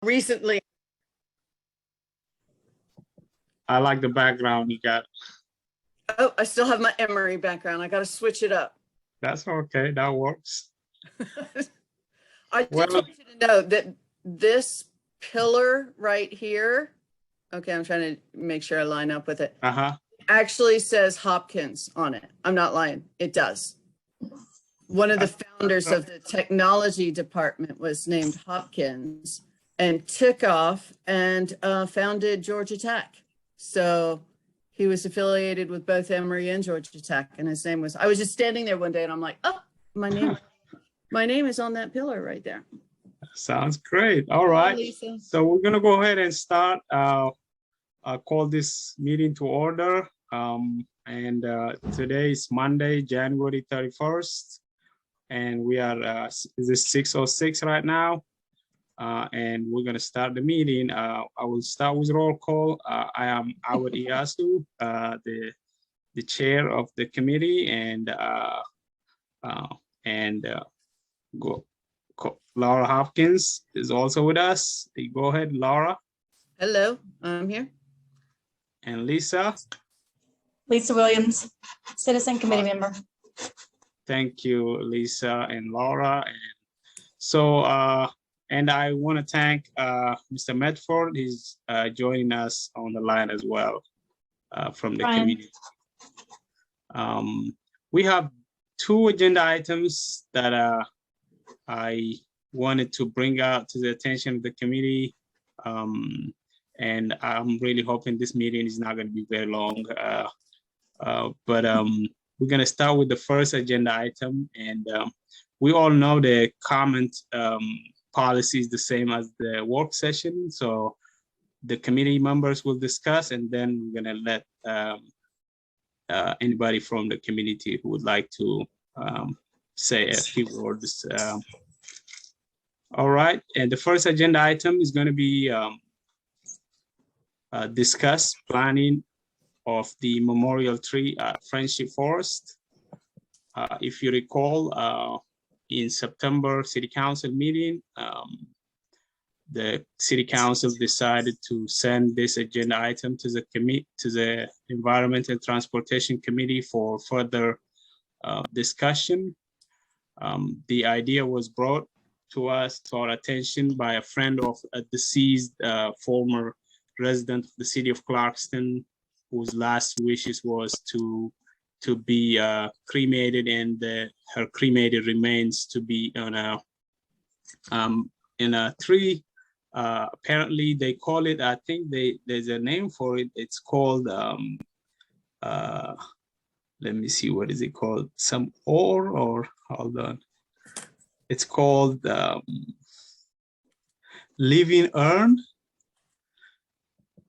recently. I like the background you got. Oh, I still have my Emory background. I got to switch it up. That's okay. That works. I just want you to know that this pillar right here, okay, I'm trying to make sure I line up with it. Actually says Hopkins on it. I'm not lying. It does. One of the founders of the technology department was named Hopkins and took off and founded Georgia Tech. So he was affiliated with both Emory and Georgia Tech, and his name was, I was just standing there one day and I'm like, oh, my name is on that pillar right there. Sounds great. All right. Lisa. So we're going to go ahead and start. I'll call this meeting to order. Today is Monday, January 31st. And we are, is this 6:06 right now? And we're going to start the meeting. I will start with roll call. I am Awet Eyasu, the chair of the committee, and Laura Hopkins is also with us. Go ahead, Laura. Hello, I'm here. And Lisa. Lisa Williams, citizen committee member. Thank you, Lisa and Laura. And so, and I want to thank Mr. Medford. He's joining us on the line as well from the community. We have two agenda items that I wanted to bring out to the attention of the committee. And I'm really hoping this meeting is not going to be very long. We're going to start with the first agenda item. And we all know the comment policy is the same as the work session. So the committee members will discuss, and then we're going to let anybody from the community who would like to say a few words. All right. And the first agenda item is going to be discuss planning of the memorial tree at Friendship Forest. If you recall, in September City Council meeting, the City Council decided to send this agenda item to the Environment and Transportation Committee for further discussion. The idea was brought to our attention by a friend of a deceased former resident of the city of Clarkston, whose last wishes was to be cremated, and her cremated remains to be on in a tree. Apparently they call it, I think there's a name for it. It's called, let me see, what is it called? Some ore, or hold on. It's called living urn.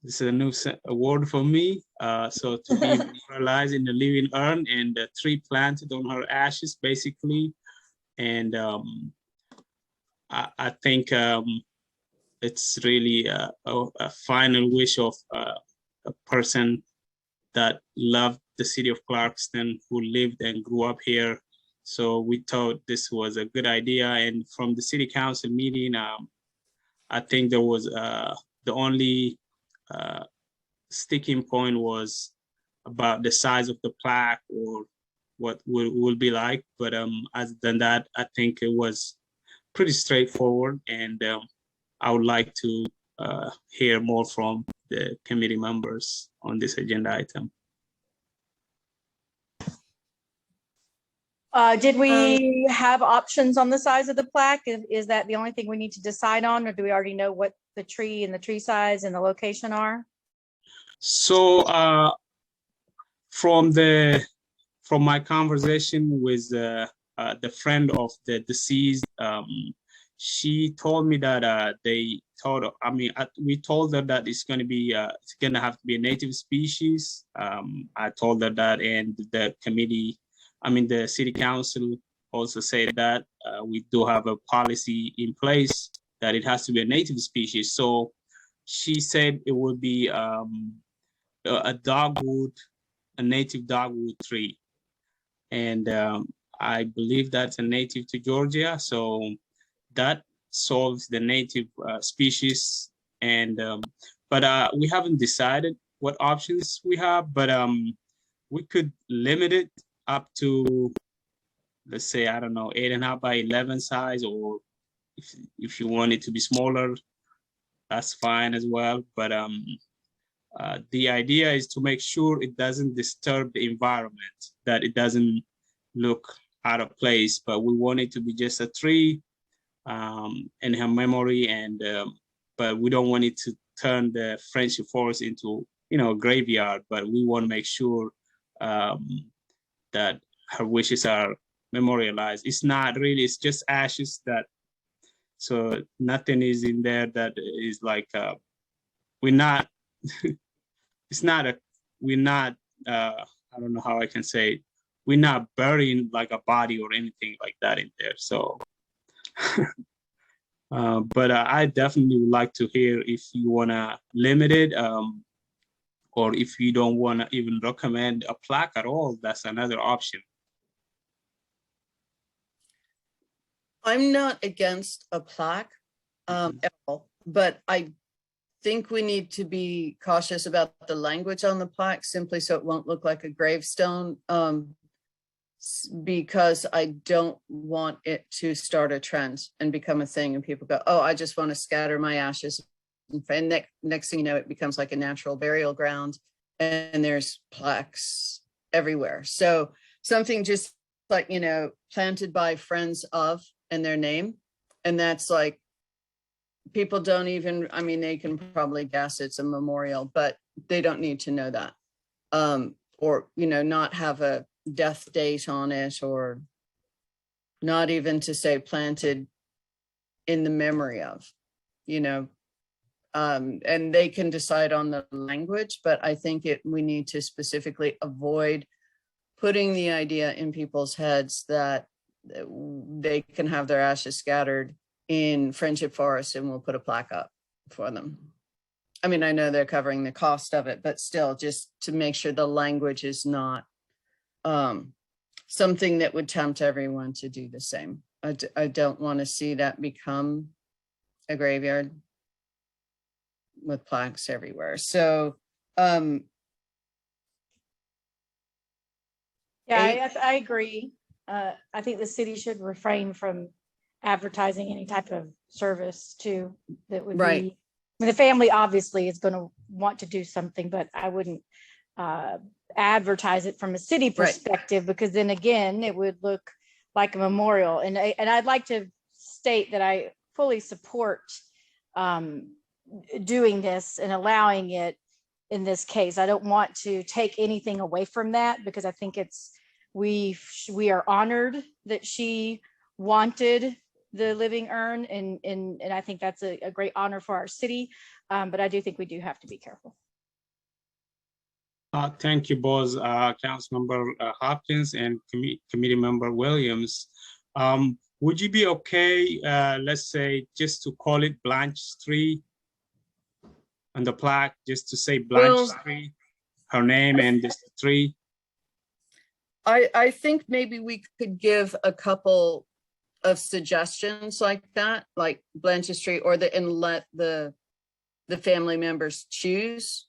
This is a new word for me. So to be memorialized in the living urn, and the tree planted on her ashes, basically. And I think it's really a final wish of a person that loved the city of Clarkston, who lived and grew up here. So we thought this was a good idea. And from the city council meeting, I think there was the only sticking point was about the size of the plaque, or what will be like. But other than that, I think it was pretty straightforward. And I would like to hear more from the committee members on this agenda item. Did we have options on the size of the plaque? Is that the only thing we need to decide on, or do we already know what the tree and the tree size and the location are? So from my conversation with the friend of the deceased, she told me that we told her that it's going to be it's going to have to be a native species. I told her that, and the committee, the city council also said that we do have a policy in place that it has to be a native species. So she said it would be a native dogwood tree. And I believe that's a native to Georgia. So that solves the native species. And but we haven't decided what options we have, but we could limit it up to, let's say, I don't know, 8.5 by 11 size, or if you want it to be smaller, that's fine as well. But the idea is to make sure it doesn't disturb the environment, that it doesn't look out of place, but we want it to be just a tree in her memory, and but we don't want it to turn the Friendship Forest into, a graveyard, but we want to make sure that her wishes are memorialized. It's not really, it's just ashes so nothing is in there that is like, we're not, I don't know how I can say it. We're not burying like a body or anything like that in there. So, but I definitely would like to hear if you want to limit it, or if you don't want to even recommend a plaque at all, that's another option. I'm not against a plaque at all, but I think we need to be cautious about the language on the plaque, simply so it won't look like a gravestone, because I don't want it to start a trend and become a thing and people go, oh, I just want to scatter my ashes. And next thing you know, it becomes like a natural burial ground and there's plaques everywhere. So something just like, planted by friends of and their name. And that's like, people don't even, they can probably guess it's a memorial, but they don't need to know that. Or, not have a death date on it, or not even to say planted in the memory of, and they can decide on the language, but I think we need to specifically avoid putting the idea in people's heads that they can have their ashes scattered in Friendship Forest and we'll put a plaque up for them. I know they're covering the cost of it, but still, just to make sure the language is not something that would tempt everyone to do the same. I don't want to see that become a graveyard with plaques everywhere. So, yeah, I agree. I think the city should refrain from advertising any type of service too that would right. be, the family obviously is going to want to do something, but I wouldn't advertise it from a city perspective, right, because then again, it would look like a memorial. And I'd like to state that I fully support doing this and allowing it in this case. I don't want to take anything away from that, because I think we are honored that she wanted the living urn, and I think that's a great honor for our city. But I do think we do have to be careful. Thank you both, Councilmember Hopkins and Committee Member Williams. Would you be okay, let's say, just to call it Blanche Street on the plaque, just to say Blanche Street, her name and just the tree? I think maybe we could give a couple of suggestions like that, like Blanche Street, and let the family members choose,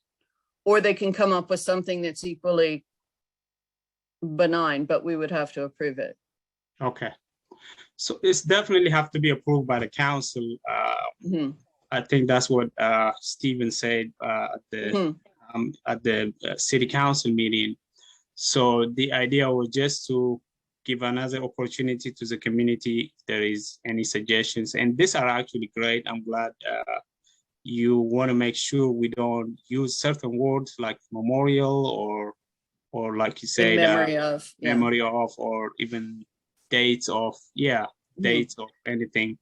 or they can come up with something that's equally benign, but we would have to approve it. Okay. So it's definitely have to be approved by the council. I think that's what Stephen said at the city council meeting. So the idea was just to give another opportunity to the community if there is any suggestions. And these are actually great. I'm glad you want to make sure we don't use certain words like memorial or like you say, memory of, or even dates of, dates of anything.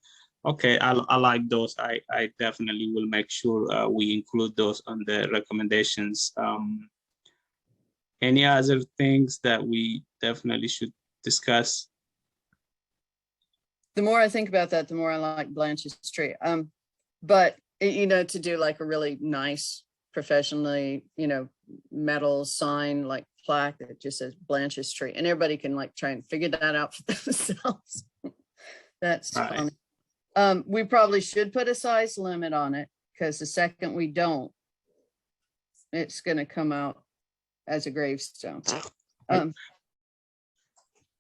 Okay, I like those. I definitely will make sure we include those on the recommendations. Any other things that we definitely should discuss? The more I think about that, the more I like Blanche's Street. But to do like a really nice, professionally, metal sign, like plaque that just says Blanche's Street, and everybody can like try and figure that out for themselves. That's funny. We probably should put a size limit on it, because the second we don't, it's gonna come out as a gravestone. I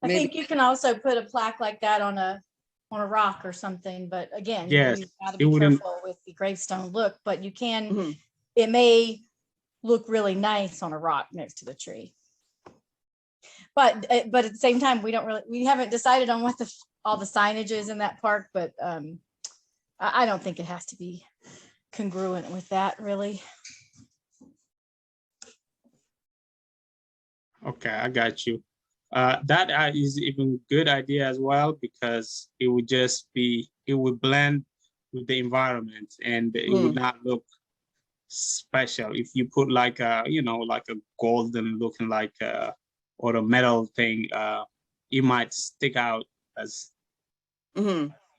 think you can also put a plaque like that on a rock or something, but again, Yes, you've got to it be wouldn't- careful with the gravestone look, but you can, Mhm. it may look really nice on a rock next to the tree. But at the same time, we haven't decided on what all the signage is in that park, but I don't think it has to be congruent with that, really. Okay, I got you. That is even good idea as well, because it would blend with the environment, and it would not look special if you put like a, like a golden looking or a metal thing. It might stick out as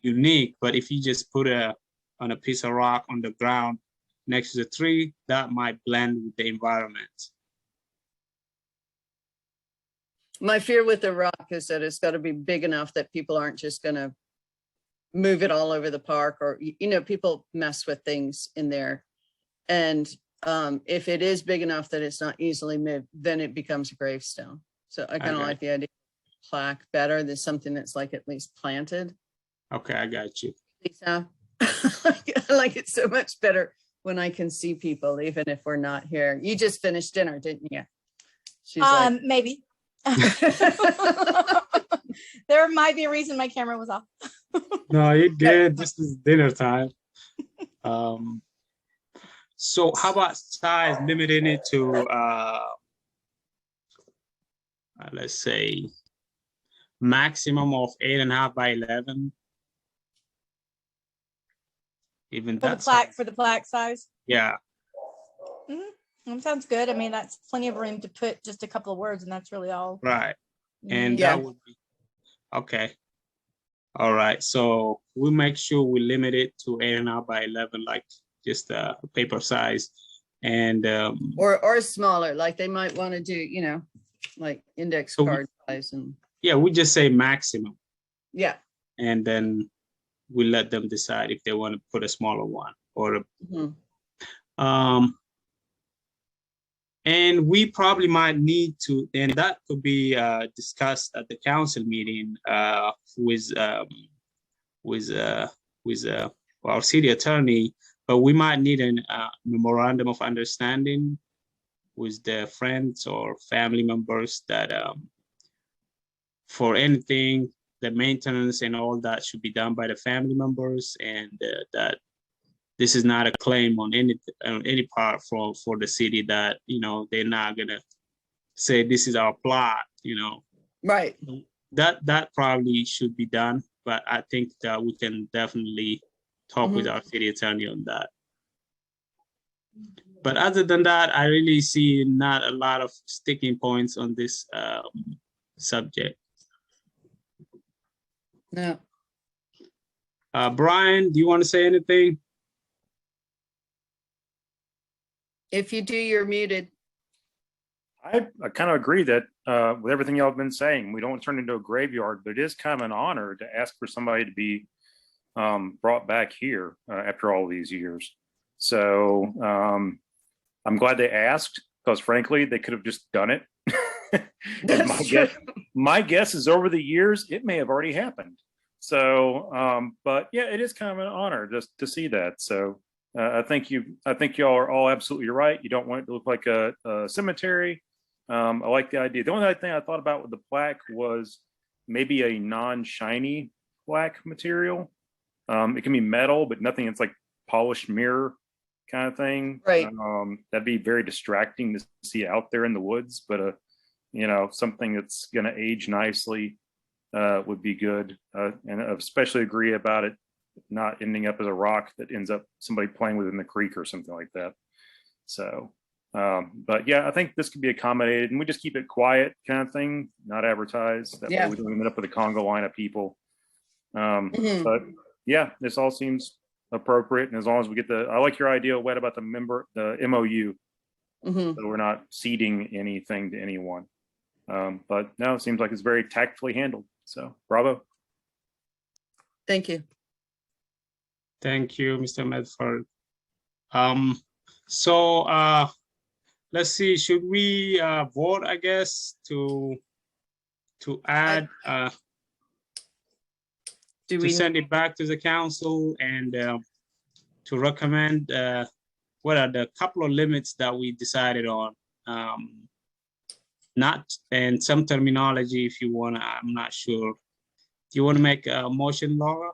unique, but if you just put on a piece of rock on the ground next to the tree, that might blend with the environment. My fear with the rock is that it's got to be big enough that people aren't just gonna move it all over the park, or, people mess with things in there. And if it is big enough that it's not easily moved, then it becomes a gravestone. So I kind of like the idea of plaque better than something that's like at least planted. Okay, I got you. Lisa, I like it so much better when I can see people, even if we're not here. You just finished dinner, didn't you? She's like, maybe. There might be a reason my camera was off. No, you're good. This is dinner time. So how about size, limiting it to let's say maximum of 8.5 by 11? Even For the plaque size. Yeah. That sounds good. I mean, that's plenty of room to put just a couple of words, and that's really all. Right. And that would be okay. All right. So we'll make sure we limit it to 8.5 by 11, like just a paper size, and or smaller, like they might want to do, like index card size. And we just say maximum. Yeah. And then we let them decide if they want to put a smaller one or and we probably might need to, and that could be discussed at the council meeting with our city attorney, but we might need a memorandum of understanding with the friends or family members that for anything, the maintenance and all that should be done by the family members, and that this is not a claim on any part for the city, that they're not gonna say this is our plot, Right. That probably should be done, but I think that we can definitely talk with our city attorney on that. But other than that, I really see not a lot of sticking points on this subject. No. Brian, do you want to say anything? If you do, you're muted. I kind of agree that with everything y'all have been saying, we don't turn into a graveyard, but it is kind of an honor to ask for somebody to be brought back here after all these years. So I'm glad they asked, because frankly, they could have just done it. My guess is over the years, it may have already happened. So, but yeah, it is kind of an honor just to see that. So I think y'all are all absolutely right. You don't want it to look like a cemetery. I like the idea. The only other thing I thought about with the plaque was maybe a non-shiny plaque material. It can be metal, but nothing that's like polished mirror kind of thing. Right. That'd be very distracting to see out there in the woods, but something that's going to age nicely would be good. And I especially agree about it not ending up as a rock that ends up somebody playing within the creek or something like that. So, but yeah, I think this could be accommodated, and we just keep it quiet kind of thing, not advertise. That way we don't end up with a Congo line of people. But yeah, this all seems appropriate. And as long as we get I like your idea, Awet, about the MOU. So we're not ceding anything to anyone. But no, it seems like it's very tactfully handled. So bravo. Thank you. Thank you, Mr. Medford. So let's see, should we vote, I guess, to add, to send it back to the council and to recommend what are the couple of limits that we decided on? Not, and some terminology if you want, I'm not sure. Do you want to make a motion, Laura?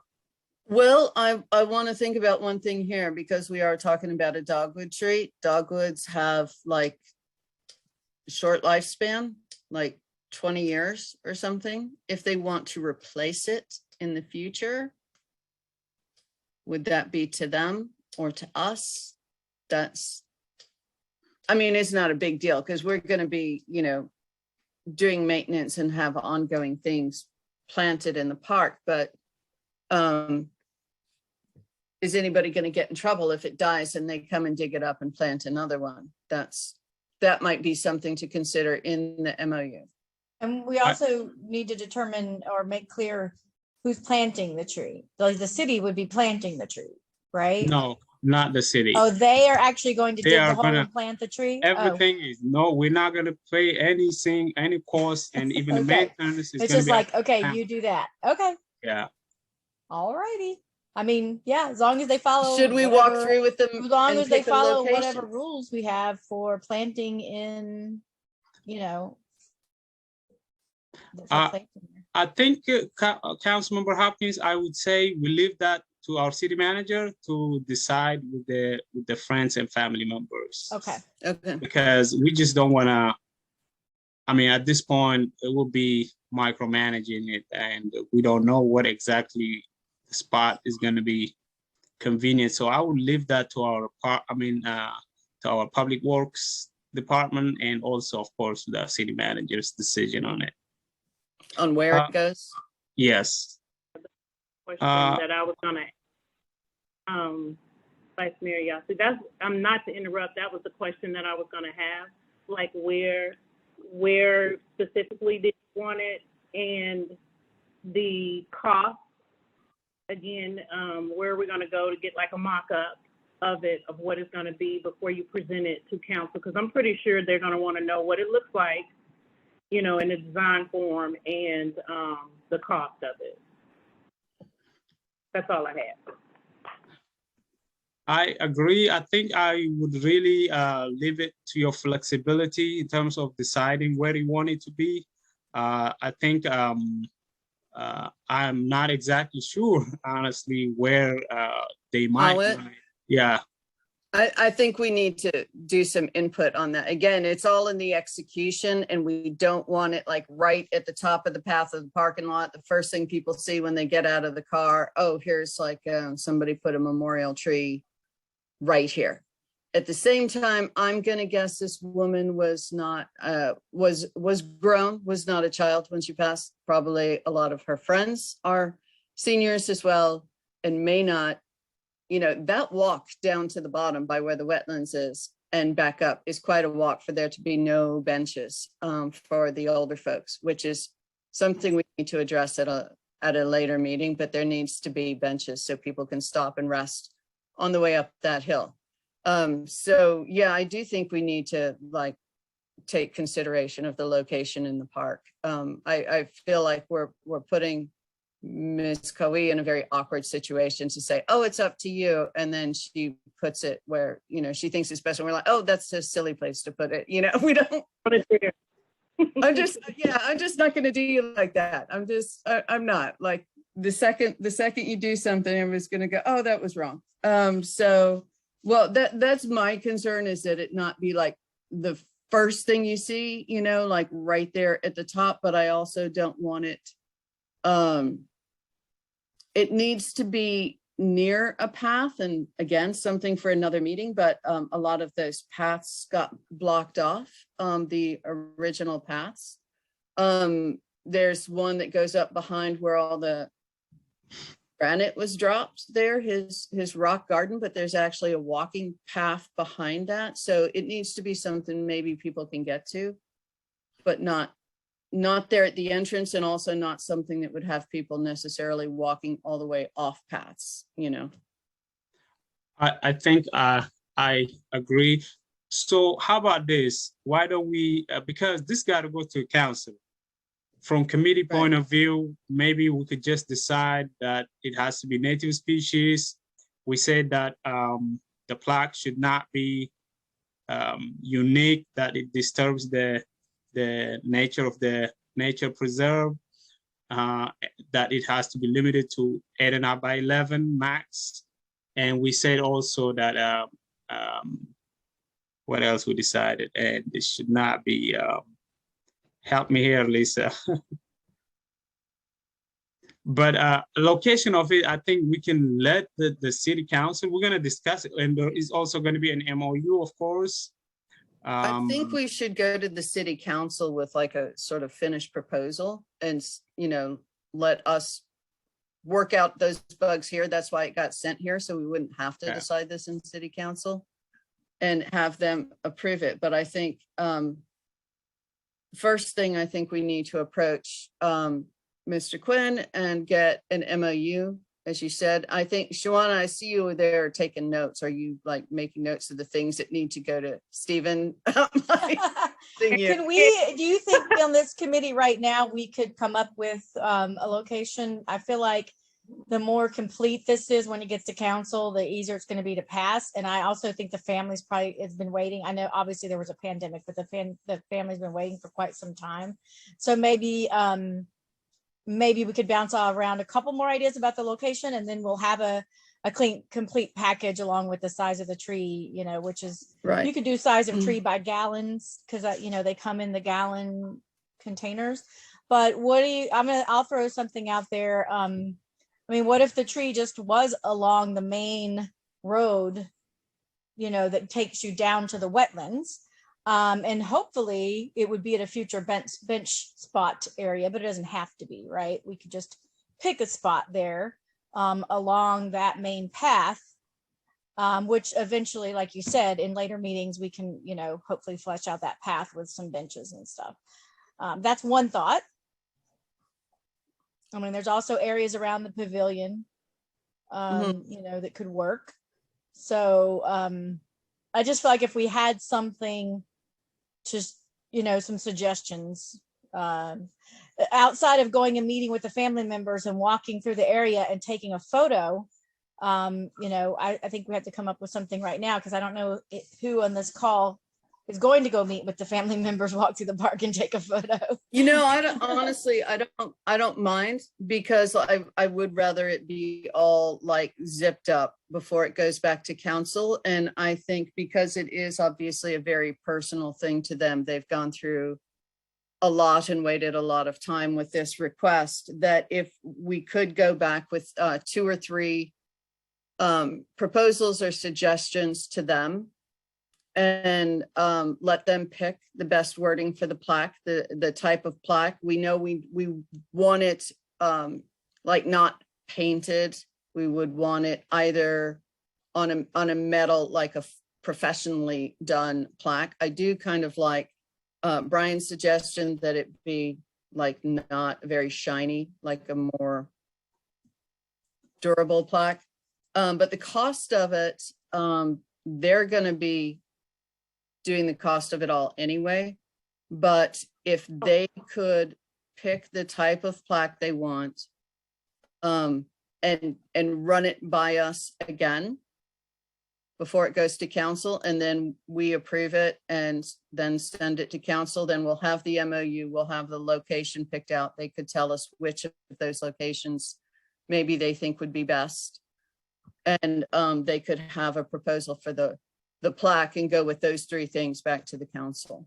Well, I want to think about one thing here because we are talking about a dogwood tree. Dogwoods have like short lifespan, like 20 years or something. If they want to replace it in the future, would that be to them or to us? That's, I mean, it's not a big deal because we're going to be, you know, doing maintenance and have ongoing things planted in the park, but is anybody going to get in trouble if it dies and they come and dig it up and plant another one? That might be something to consider in the MOU. And we also need to determine or make clear who's planting the tree. Like the city would be planting the tree, right? No, not the city. Oh, they are actually going to They dig are the hole gonna- and plant the tree? Everything is, no, we're not going to pay anything, any cost, and even the Okay. maintenance is It's going just to be. like, okay, you do that. Okay, Yeah. all righty. I mean, yeah, as long as they follow. Should we walk whatever- through with them? As long and as they pick a follow location? whatever rules we have for planting in, you know. for planting there. I think Councilmember Hopkins, I would say we leave that to our city manager to decide with the friends and family members. Okay, Okay. Because we just don't want to, I mean, at this point, it will be micromanaging it and we don't know what exactly the spot is going to be convenient. So I would leave that to our, to our public works department and also, of course, the city manager's decision on it. On where it goes? Yes. Question that I was gonna, Vice Mayor Eyasu, that's, not to interrupt, that was the question that I was gonna have, like where specifically did you want it and the cost, again, where are we gonna go to get like a mock-up of it, of what it's gonna be before you present it to council? Because I'm pretty sure they're gonna wanna know what it looks like, you know, in the design form and the cost of it. That's all I have. I agree. I think I would really leave it to your flexibility in terms of deciding where you want it to be. I think I'm not exactly sure, honestly, where they might. Awet? Yeah. I think we need to do some input on that. Again, it's all in the execution and we don't want it like right at the top of the path of the parking lot. The first thing people see when they get out of the car, oh, here's like somebody put a memorial tree right here. At the same time, I'm going to guess this woman was not, was grown, was not a child when she passed. Probably a lot of her friends are seniors as well and may not. You know, that walk down to the bottom by where the wetlands is and back up is quite a walk for there to be no benches for the older folks, which is something we need to address at a later meeting, but there needs to be benches so people can stop and rest on the way up that hill. So yeah, I do think we need to like take consideration of the location in the park. I feel like we're putting Ms. Coe in a very awkward situation to say, oh, it's up to you. And then she puts it where, you know, she thinks it's best. And we're like, oh, that's a silly place to put it. You know, we don't, I'm just not going to do you like that. I'm not like the second you do something, everyone's going to go, oh, that was wrong. So, well, that's my concern is that it not be like the first thing you see, you know, like right there at the top, but I also don't want it, it needs to be near a path and again, something for another meeting, but a lot of those paths got blocked off, the original paths. There's one that goes up behind where all the granite was dropped there, his rock garden, but there's actually a walking path behind that. So it needs to be something maybe people can get to, but not there at the entrance and also not something that would have people necessarily walking all the way off paths, you know. I think I agree. So how about this? Why don't we, because this got to go to council. From committee point of view, maybe we could just decide that it has to be native species. We said that the plaque should not be unique, that it disturbs the nature of the nature preserve, that it has to be limited to 8.5 by 11 max. And we said also that, what else we decided? And it should not be, help me here, Lisa. But location of it, I think we can let the city council, we're gonna discuss it. And there is also gonna be an MOU, of course. I think we should go to the city council with like a sort of finished proposal and, you know, let us work out those bugs here. That's why it got sent here. So we wouldn't have to decide this in city council and have them approve it. But I think first thing, I think we need to approach Mr. Quinn and get an MOU, as you said. I think, Shawana, I see you there taking notes. Are you like making notes of the things that need to go to Stephen? Can we, do you think on this committee right now, we could come up with a location? I feel like the more complete this is when it gets to council, the easier it's going to be to pass. And I also think the family's probably has been waiting. I know obviously there was a pandemic, but the family's been waiting for quite some time. So maybe maybe we could bounce all around a couple more ideas about the location, and then we'll have a complete package along with the size of the tree, you know, which is right. You could do size of tree by gallons, because you know, they come in the gallon containers. But what do you, I'll throw something out there. I mean, what if the tree just was along the main road, you know, that takes you down to the wetlands? And hopefully it would be at a future bench spot area, but it doesn't have to be, right? We could just pick a spot there along that main path, which eventually, like you said, in later meetings, we can, you know, hopefully flesh out that path with some benches and stuff. That's one thought. I mean, there's also areas around the pavilion, you know, that could work. So I just feel like if we had something, just, you know, some suggestions outside of going and meeting with the family members and walking through the area and taking a photo, you know, I think we have to come up with something right now, because I don't know who on this call is going to go meet with the family members, walk through the park and take a photo. You know, I don't, honestly, I don't mind, because I would rather it be all like zipped up before it goes back to council. And I think because it is obviously a very personal thing to them, they've gone through a lot and waited a lot of time with this request, that if we could go back with 2 or 3 proposals or suggestions to them, and let them pick the best wording for the plaque, the type of plaque. We know we want it like not painted. We would want it either on a metal, like a professionally done plaque. I do kind of like Brian's suggestion that it be like not very shiny, like a more durable plaque. But the cost of it, they're going to be doing the cost of it all anyway. But if they could pick the type of plaque they want, and run it by us again before it goes to council, and then we approve it and then send it to council, then we'll have the MOU, we'll have the location picked out. They could tell us which of those locations maybe they think would be best. And they could have a proposal for the plaque and go with those 3 things back to the council.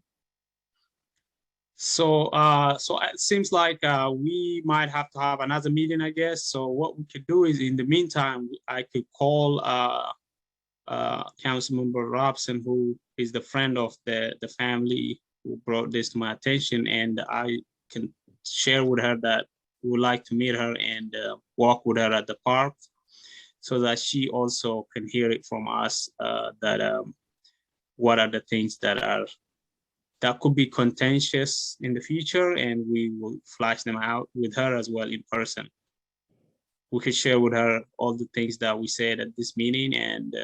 So so it seems like we might have to have another meeting, I guess. So what we could do is, in the meantime, I could call Councilmember Robson, who is the friend of the family who brought this to my attention, and I can share with her that we would like to meet her and walk with her at the park, so that she also can hear it from us, that what are the things that could be contentious in the future, and we will flash them out with her as well in person. we could share with her all the things that we said at this meeting, and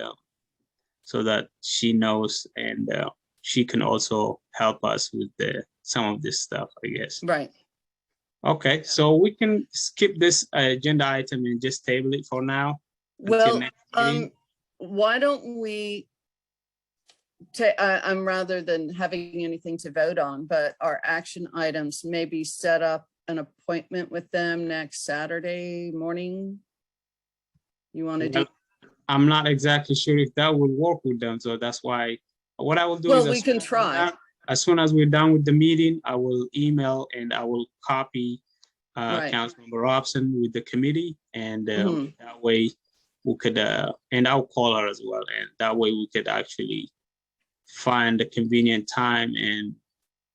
so that she knows, and she can also help us with some of this stuff, I guess. Right. Okay, so we can skip this agenda item and just table it for now. Well, next meeting. why don't we I'm rather than having anything to vote on, but our action items, maybe set up an appointment with them next Saturday morning. You want to do? I'm not exactly sure if that would work with them, so that's why what I will do Well, is we can try. as soon as we're done with the meeting, I will email and I will copy Right. Councilmember Robson with the committee, and Mhm. that way we could, and I'll call her as well, and that way we could actually find a convenient time and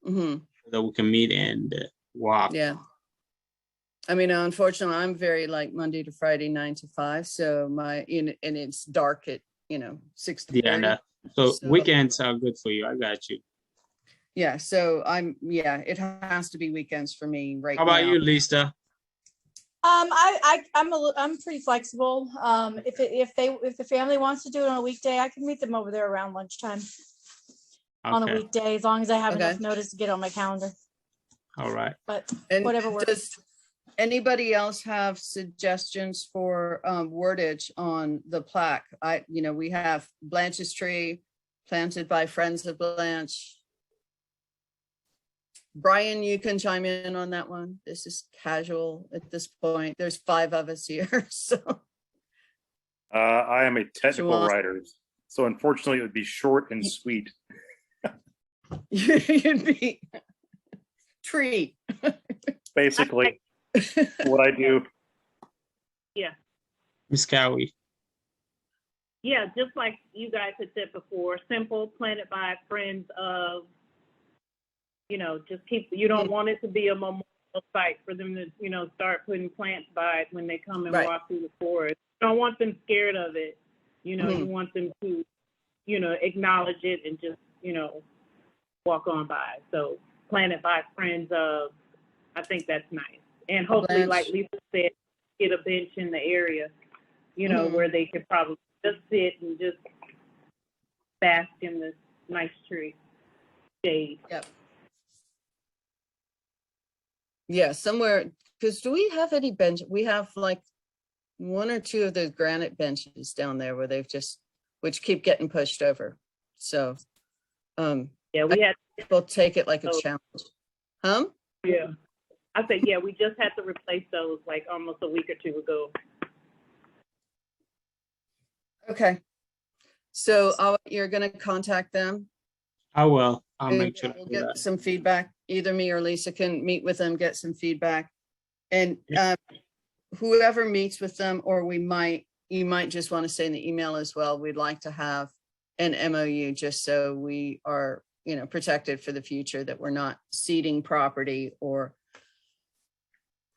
Mhm. that we can meet and walk. Yeah. I mean, unfortunately, I'm very like Monday to Friday, 9 to 5. So and it's dark at, 6 to 30. Yeah, so weekends are good for you. I got you. Yeah. So it has to be weekends for me right now. How about you, Lisa? I'm pretty flexible. If the family wants to do it on a weekday, I can meet them over there around lunchtime on a weekday, as long as I have enough notice to get on my calendar. All right. But And whatever works. does anybody else have suggestions for wordage on the plaque? We have Blanche's tree planted by Friends of Blanche. Brian, you can chime in on that one. This is casual at this point. There's 5 of us here, so. I am a technical writer, so unfortunately it would be short and sweet. You'd be tree. Basically what I do. Yeah. Ms. Cowie. Yeah, just like you guys had said before, simple, planted by friends of, just you don't want it to be a memorial site for them to, start putting plants by it when they come and walk through the forest. You don't want them scared of it. You want them to, acknowledge it and just, walk on by. So planted by friends of, I think that's nice. And hopefully, like Lisa said, get a bench in the area, where they could probably just sit and just bask in this nice tree shade. Yep. Yeah, somewhere, because do we have any bench? We have like 1 or 2 of those granite benches down there where which keep getting pushed over. So, yeah, we'll take it like a challenge. Yeah. I said, yeah, we just had to replace those like almost a week or 2 ago. Okay. So you're going to contact them? I will. I'll make sure. We'll get some feedback. Either me or Lisa can meet with them, get some feedback. And whoever meets with them, or you might just want to say in the email as well, we'd like to have an MOU just so we are, protected for the future, that we're not ceding property, or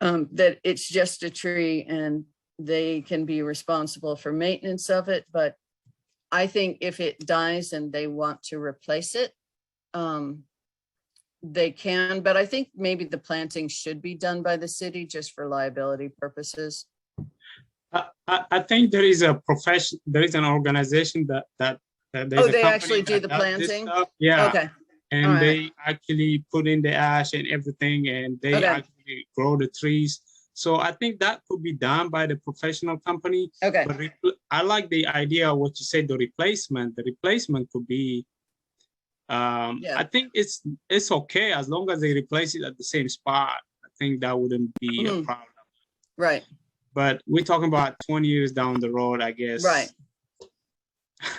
that it's just a tree and they can be responsible for maintenance of it. But I think if it dies and they want to replace it, they can, but I think maybe the planting should be done by the city just for liability purposes. I think there is an organization that they actually do the planting. Yeah. Okay. And they actually put in the ash and everything, and they actually grow the trees. So I think that could be done by the professional company. Okay. But I like the idea of what you said, the replacement. The replacement could be, I think it's okay as long as they replace it at the same spot. I think that wouldn't be a problem. Right. But we're talking about 20 years down the road, I guess. Right.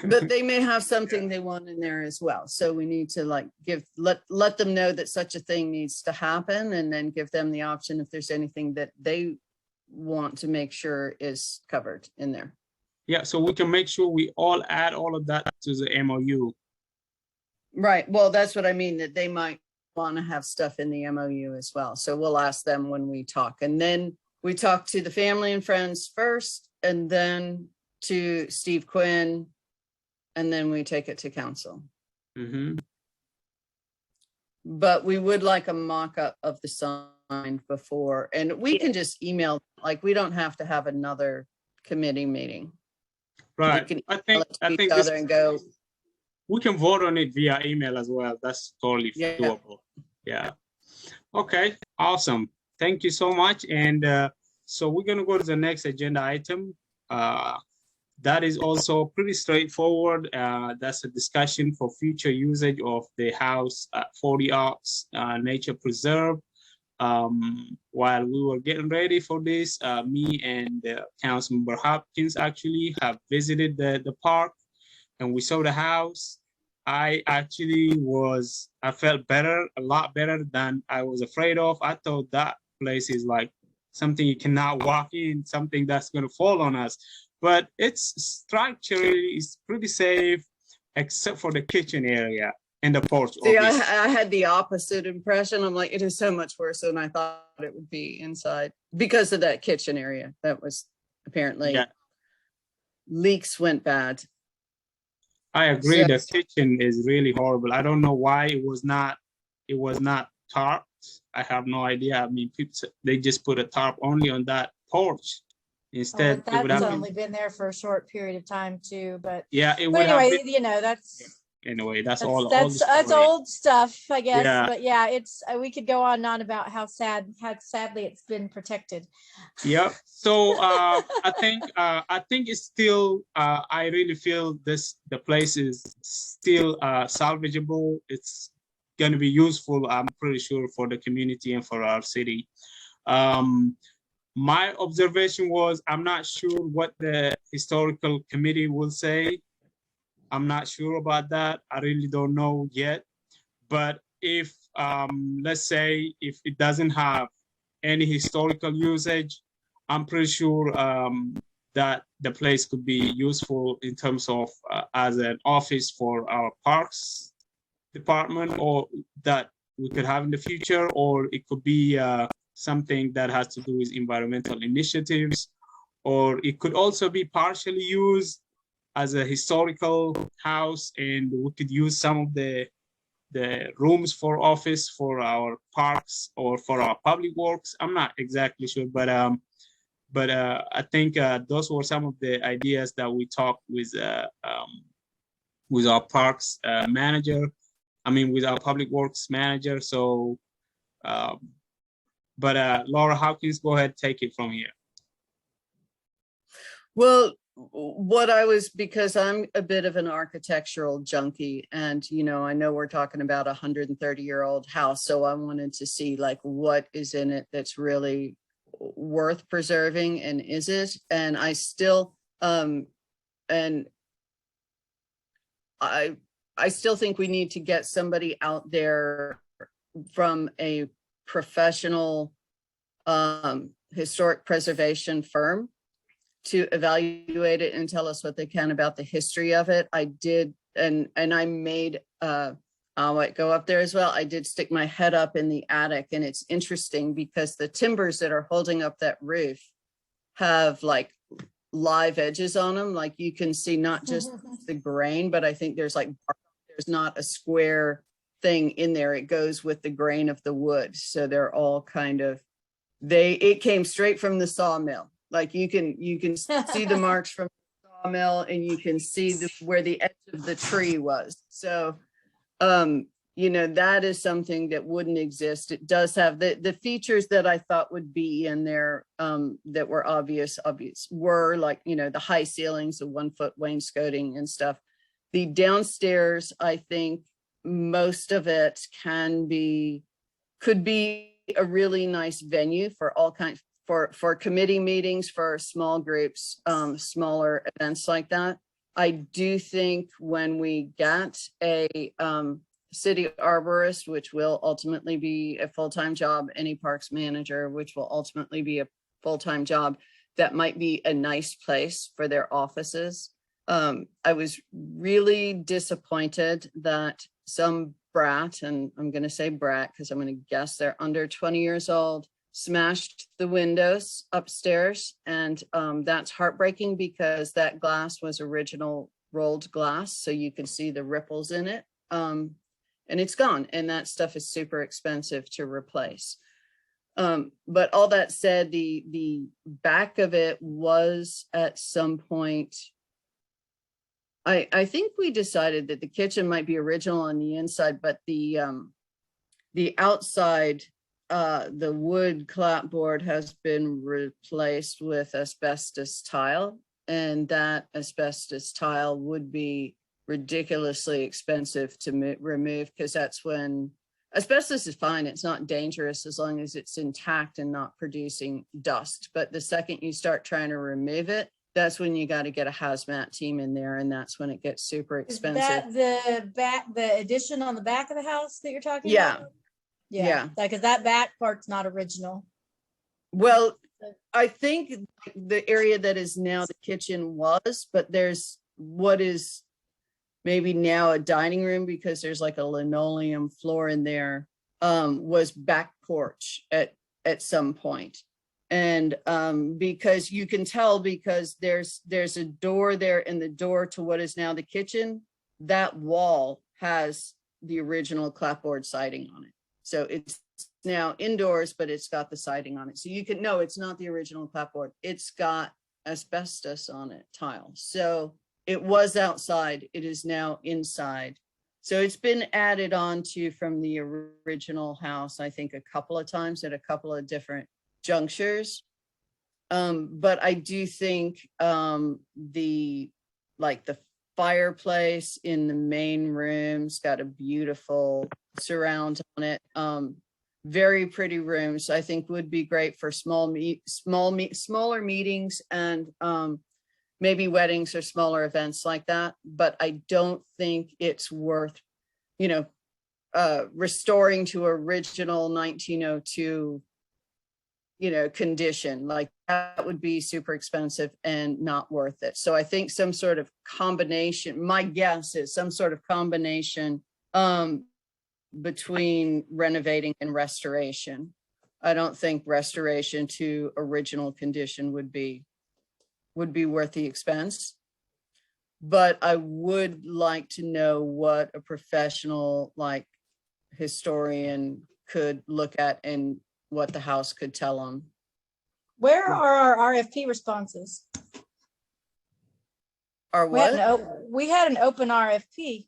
But they may have something they want in there as well. So we need to let them know that such a thing needs to happen, and then give them the option if there's anything that they want to make sure is covered in there. Yeah, so we can make sure we all add all of that to the MOU. Right. Well, that's what I mean, that they might want to have stuff in the MOU as well. So we'll ask them when we talk. And then we talk to the family and friends first, and then to Steve Quinn, and then we take it to council. Mm-hmm. But we would like a mock-up of the sign mind before, and we can just email, like, we don't have to have another committee meeting. Right. We can I email think it to each other and go, we can vote on it via email as well. That's totally Yeah. doable. Yeah. Okay. Awesome. Thank you so much. And so we're gonna go to the next agenda item. That is also pretty straightforward. That's a discussion for future usage of the house at 40 Oaks Nature Preserve. While we were getting ready for this, me and Councilmember Hopkins actually have visited the park, and we saw the house. I felt better, a lot better than I was afraid of. I thought that place is like something you cannot walk in, something that's gonna fall on us. But it's structurally, it's pretty safe, except for the kitchen area and the porch. see, I had the opposite impression. I'm like, it is so much worse than I thought it would be inside because of that kitchen area. That was apparently, Yeah. leaks went bad. I agree. So- The kitchen is really horrible. I don't know why it was not tarped. I have no idea. I mean, people, they just put a tarp only on that porch. Instead, it would That's have only been there for a short period of time too, but yeah, it but would have anyway, been, you know, anyway, that's that's all that's the that's story. old stuff, I guess. Yeah. But yeah, it's we could go on and on about how sadly it's been protected. Yep. So I think it's still I really feel the place is still salvageable. It's gonna be useful, I'm pretty sure, for the community and for our city. My observation was I'm not sure what the historical committee will say. I'm not sure about that. I really don't know yet. But if let's say if it doesn't have any historical usage, I'm pretty sure that the place could be useful in terms of as an office for our parks department, or that we could have in the future, or it could be something that has to do with environmental initiatives, or it could also be partially used as a historical house, and we could use some of the rooms for office for our parks or for our public works. I'm not exactly sure, but I think those were some of the ideas that we talked with our parks manager. I mean, with our public works manager. So, Laura Hopkins, go ahead, take it from here. Well, what I was, because I'm a bit of an architectural junkie, and you know, I know we're talking about a 130-year-old house, so I wanted to see like what is in it that's really worth preserving, and is it? And I still and I still think we need to get somebody out there from a professional historic preservation firm to evaluate it and tell us what they can about the history of it. I did, and I made Awet go up there as well. I did stick my head up in the attic, and it's interesting because the timbers that are holding up that roof have like live edges on them. Like you can see not just the grain, but I think there's like, there's not a square thing in there. It goes with the grain of the wood. So they're all kind of, it came straight from the sawmill. Like you can see the marks from the sawmill, and you can see where the edge of the tree was. So, you know, that is something that wouldn't exist. It does have the features that I thought would be in there that were obvious were like, you know, the high ceilings, the 1-foot wainscoting and stuff. The downstairs, I think most of it could be a really nice venue for all kinds, for committee meetings, for small groups, smaller events like that. I do think when we get a city arborist, which will ultimately be a full-time job, any parks manager, which will ultimately be a full-time job, that might be a nice place for their offices. I was really disappointed that some brat, and I'm going to say brat because I'm going to guess they're under 20 years old, smashed the windows upstairs. And that's heartbreaking because that glass was original rolled glass. So you can see the ripples in it. And it's gone. And that stuff is super expensive to replace. But all that said, the back of it was at some point, I think we decided that the kitchen might be original on the inside, but the outside, the wood clapboard has been replaced with asbestos tile, and that asbestos tile would be ridiculously expensive to remove, because that's when asbestos is fine. It's not dangerous as long as it's intact and not producing dust. But the second you start trying to remove it, that's when you got to get a hazmat team in there, and that's when it gets super expensive. Is that the addition on the back of the house that you're talking Yeah. about? Yeah, because that back part's not original. Well, I think the area that is now the kitchen was, but there's what is maybe now a dining room, because there's like a linoleum floor in there, was back porch at some point. And because you can tell, because there's a door there, and the door to what is now the kitchen, that wall has the original clapboard siding on it. So it's now indoors, but it's got the siding on it. So you can know it's not the original clapboard. It's got asbestos on it, tile. So it was outside, it is now inside. So it's been added on to from the original house, I think a couple of times at a couple of different junctures. But I do think the fireplace in the main room's got a beautiful surround on it. Very pretty rooms. I think would be great for smaller meetings and maybe weddings or smaller events like that. But I don't think it's worth, restoring to original 1902, condition. Like that would be super expensive and not worth it. So I think some sort of combination, my guess is some sort of combination between renovating and restoration. I don't think restoration to original condition would be worth the expense. But I would like to know what a professional like historian could look at and what the house could tell them. Where are our RFP responses? Or what? We had an open RFP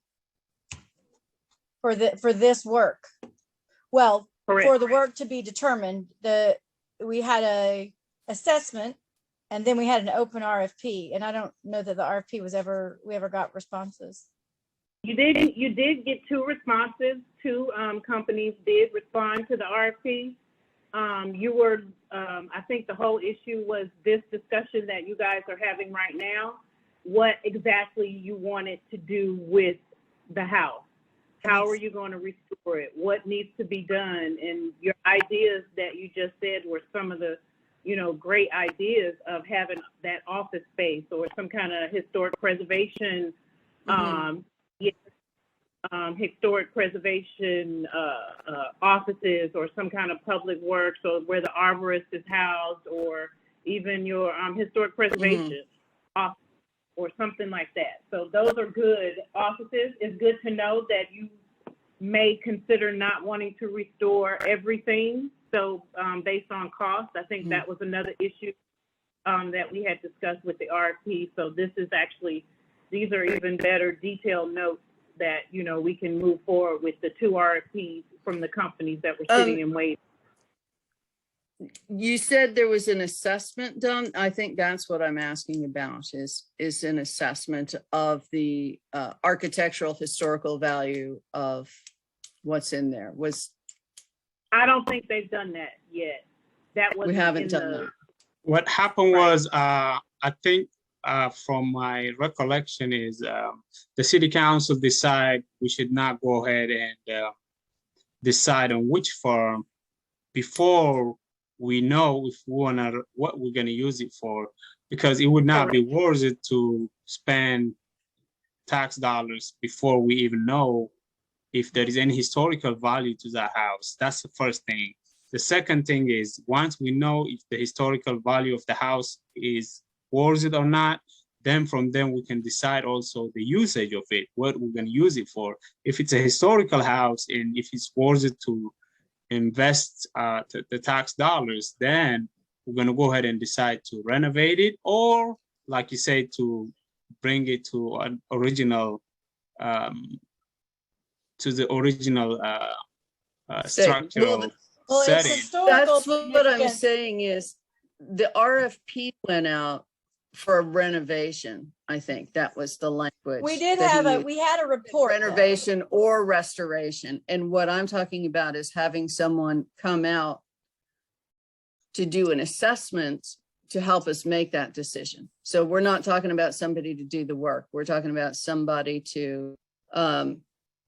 for this work. Well, Correct. for the work to be determined, we had a assessment, and then we had an open RFP, and I don't know that the RFP we ever got responses. You did get 2 responses. 2 companies did respond to the RFP. I think the whole issue was this discussion that you guys are having right now, what exactly you wanted to do with the house. How are you going to restore it? What needs to be done? And your ideas that you just said were some of the, great ideas of having that office space or some kind of historic preservation, historic preservation offices, or some kind of public works, or where the arborist is housed, or even your historic preservation office or something like that. So those are good offices. It's good to know that you may consider not wanting to restore everything. So based on cost, I think that was another issue that we had discussed with the RFP. So these are even better detailed notes that, we can move forward with the 2 RFPs from the companies that were sitting and waiting. You said there was an assessment done. I think that's what I'm asking about is an assessment of the architectural historical value of what's in there. I don't think they've done that yet. We haven't done that. What happened was, I think from my recollection is the city council decide we should not go ahead and decide on which firm before we know if we want to, what we're going to use it for, because it would not be worth it to spend tax dollars before we even know if there is any historical value to that house. That's the first thing. The second thing is, once we know if the historical value of the house is worth it or not, then from then we can decide also the usage of it, what we're going to use it for. If it's a historical house and if it's worth it to invest the tax dollars, then we're going to go ahead and decide to renovate it, or like you say, to bring it to an original, to the original structural Well, it's setting. historical That's what I'm significance. saying is the RFP went out for a renovation. I think that was the language. We did that have he a, used. we had a report. though. Renovation or restoration. And what I'm talking about is having someone come out to do an assessment to help us make that decision. So we're not talking about somebody to do the work. We're talking about somebody to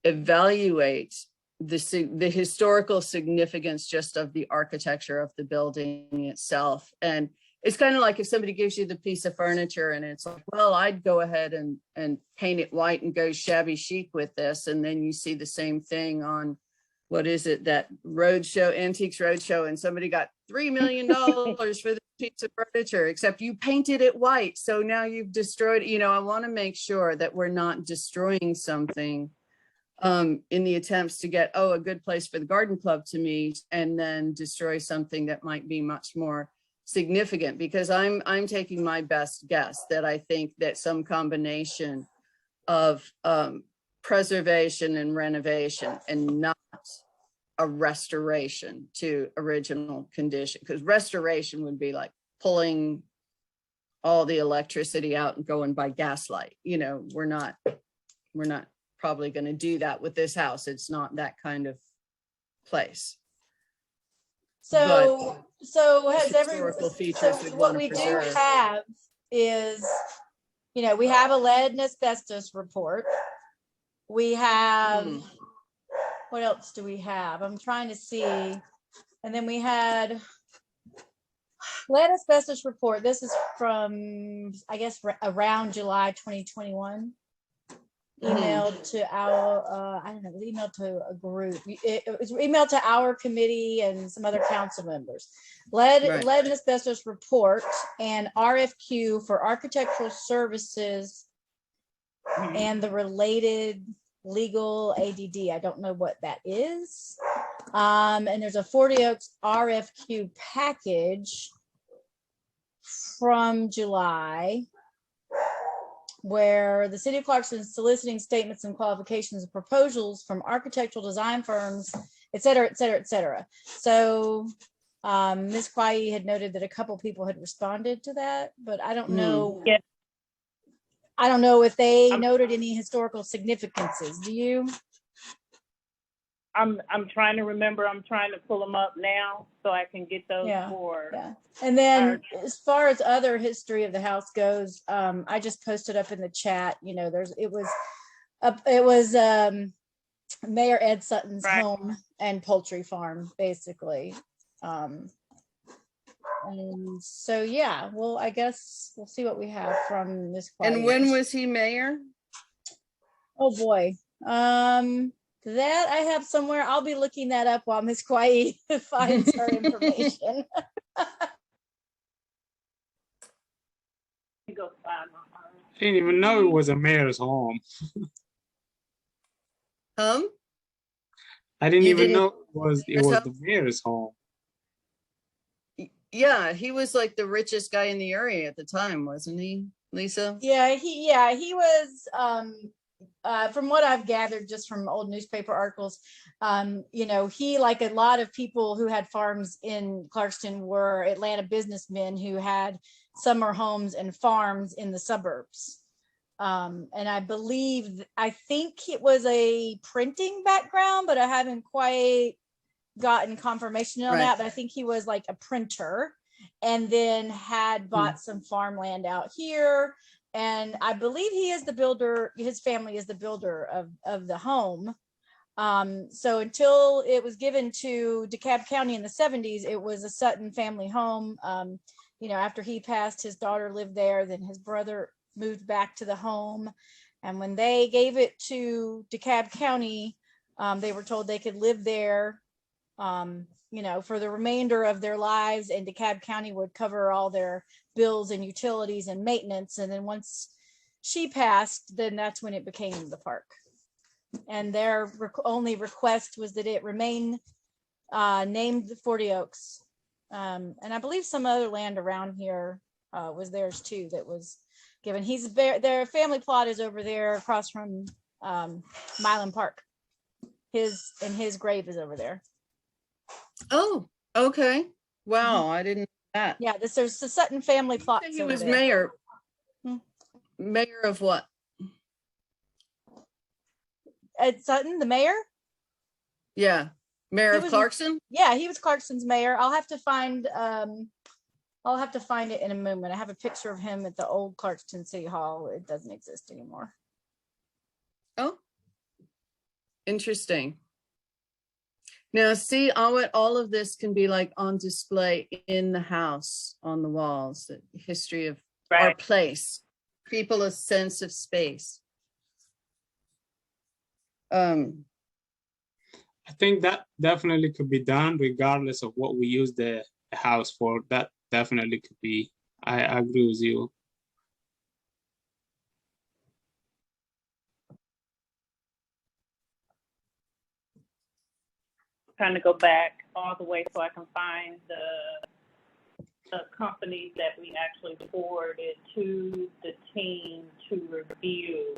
evaluate the historical significance just of the architecture of the building itself. And it's kind of like if somebody gives you the piece of furniture and it's like, well, I'd go ahead and paint it white and go shabby chic with this. And then you see the same thing on, what is it, that roadshow, Antiques Roadshow, and somebody got $3 million for this piece of furniture, except you painted it white. So now you've destroyed, I want to make sure that we're not destroying something in the attempts to get, a good place for the garden club to meet, and then destroy something that might be much more significant, because I'm taking my best guess that I think that some combination of preservation and renovation, and not a restoration to original condition, because restoration would be like pulling all the electricity out and going by gaslight. We're not probably going to do that with this house. It's not that kind of place. So has historical features we'd what wanna we preserve. do have is, we have a lead and asbestos report. We have, what else do we have? I'm trying to see. And then we had lead asbestos report. This is from, I guess, around July 2021. Emailed to our, I don't know, it was emailed to a group. It was emailed to our committee and some other council members. Lead and asbestos report and RFQ for architectural services and the related legal ADD. I don't know what that is. And there's a 40 Oaks RFQ package from July, where the city of Clarkston is soliciting statements and qualifications and proposals from architectural design firms, et cetera, et cetera, et cetera. So Ms. Kwai had noted that a couple people had responded to that, but I don't know. Yeah. I don't know if they noted any historical significances. Do you? I'm trying to remember. I'm trying to pull them up now so I can get those for. Yeah. And then as far as other history of the house goes, I just posted up in the chat, it was Mayor Ed Sutton's home and poultry farm, basically. And so, well, I guess we'll see what we have from this. And when was he mayor? Oh boy. That I have somewhere. I'll be looking that up while Ms. Kwai finds her information. I didn't even know it was a mayor's home. I didn't even know it was the mayor's home. Yeah, he was like the richest guy in the area at the time, wasn't he, Lisa? Yeah, he was. From what I've gathered just from old newspaper articles, he, like a lot of people who had farms in Clarkston, were Atlanta businessmen who had summer homes and farms in the suburbs. And I think it was a printing background, but I haven't quite gotten confirmation on that. But I think he was like a printer, and then had bought some farmland out here. And I believe he is the builder, his family is the builder of the home. So until it was given to DeKalb County in the 70s, it was a Sutton family home. After he passed, his daughter lived there, then his brother moved back to the home. And when they gave it to DeKalb County, they were told they could live there, for the remainder of their lives, and DeKalb County would cover all their bills and utilities and maintenance. And then once she passed, then that's when it became the park. And their only request was that it remain named 40 Oaks. And I believe some other land around here was theirs too that was given. Their family plot is over there across from Milan Park. His grave is over there. Oh, okay. Wow, I didn't know that. Yeah, there's the Sutton family plot. He was mayor. Mayor of what? At Sutton, the mayor? Yeah. Mayor of Clarkston? Yeah, he was Clarkston's mayor. I'll have to find it in a moment. I have a picture of him at the old Clarkston City Hall. It doesn't exist anymore. Oh, interesting. Now, see, Awet, all of this can be like on display in the house, on the walls, the history of our place, people a sense of space. I think that definitely could be done regardless of what we use the house for. That definitely could be, I agree with you. Trying to go back all the way so I can find the companies that we actually forwarded to the team to review.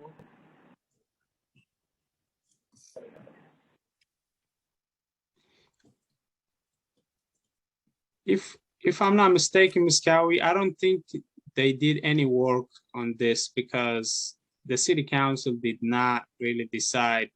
If I'm not mistaken, Ms. Cowie, I don't think they did any work on this because the city council did not really decide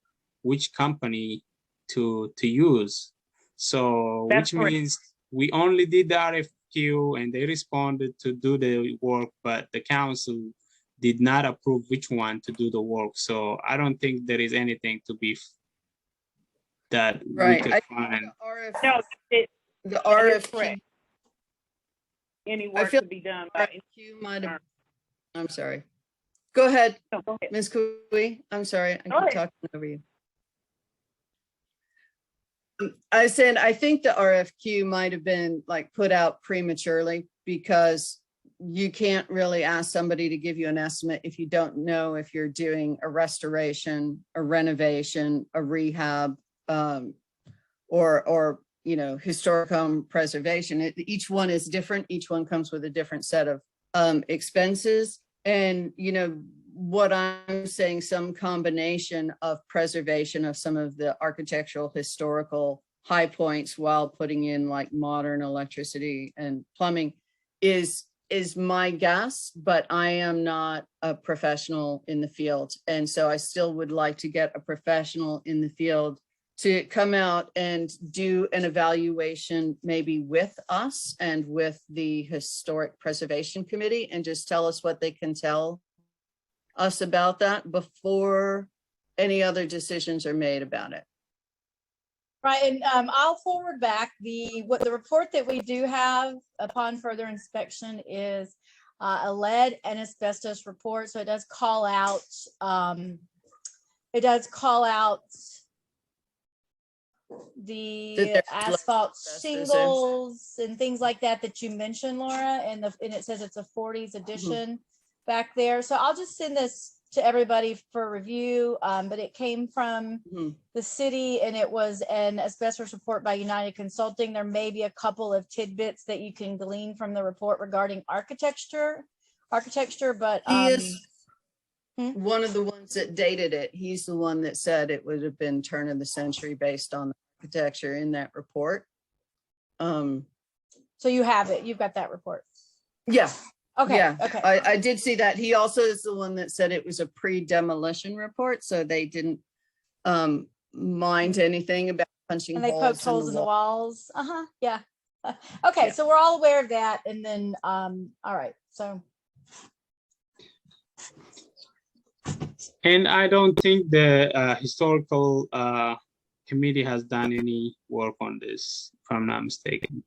which company to use. So which means we only did the RFQ and they responded to do the work, but the council did not approve which one to do the work. So I don't think there is anything to be that we could find. The RFQ. Any work to be done by RFQ might have. I'm sorry. Go ahead, no, go ahead. Ms. Cooey. I'm sorry. I keep talking over you. I said, I think the RFQ might have been like put out prematurely because you can't really ask somebody to give you an estimate if you don't know if you're doing a restoration, a renovation, a rehab, or you know, historic home preservation. Each one is different. Each one comes with a different set of expenses. And, you know, what I'm saying, some combination of preservation of some of the architectural historical high points while putting in like modern electricity and plumbing is my guess, but I am not a professional in the field. And so I still would like to get a professional in the field to come out and do an evaluation maybe with us and with the Historic Preservation Committee and just tell us what they can tell us about that before any other decisions are made about it. Right, and I'll forward back the report that we do have upon further inspection is a lead and asbestos report. So it does call out the asphalt shingles and things like that you mentioned, Laura, and it says it's a 40s edition back there. So I'll just send this to everybody for review, but it came from the city and it was an asbestos report by United Consulting. There may be a couple of tidbits that you can glean from the report regarding architecture, but he is one of the ones that dated it. He's the one that said it would have been turn of the century based on the architecture in that report. So you have it, you've got that report. Yeah. Okay. Yeah, okay. I did see that. He also is the one that said it was a pre-demolition report, so they didn't mind anything about punching and they holes poked holes in the walls. Yeah. Okay, so we're all aware of that. And then all right, so. And I don't think the historical committee has done any work on this, if I'm not mistaken.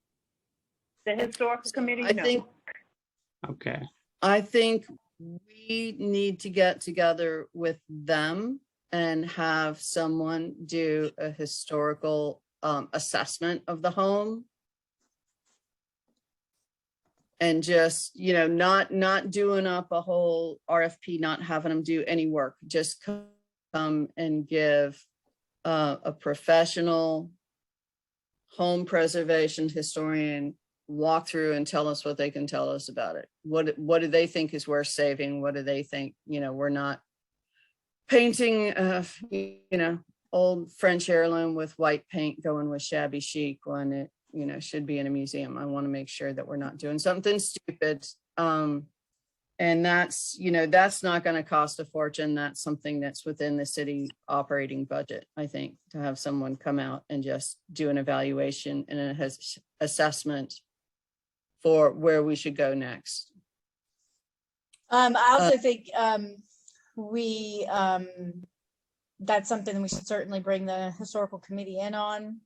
The historical committee, I think. Okay. I think we need to get together with them and have someone do a historical assessment of the home. And just, you know, not doing up a whole RFP, not having them do any work, just come and give a professional home preservation historian walk through and tell us what they can tell us about it. What do they think is worth saving? What do they think, we're not painting, old French heirloom with white paint going with shabby chic when it, should be in a museum. I want to make sure that we're not doing something stupid. And that's not going to cost a fortune. That's something that's within the city operating budget, I think, to have someone come out and just do an evaluation and an assessment for where we should go next. I also think that's something we should certainly bring the historical committee in on,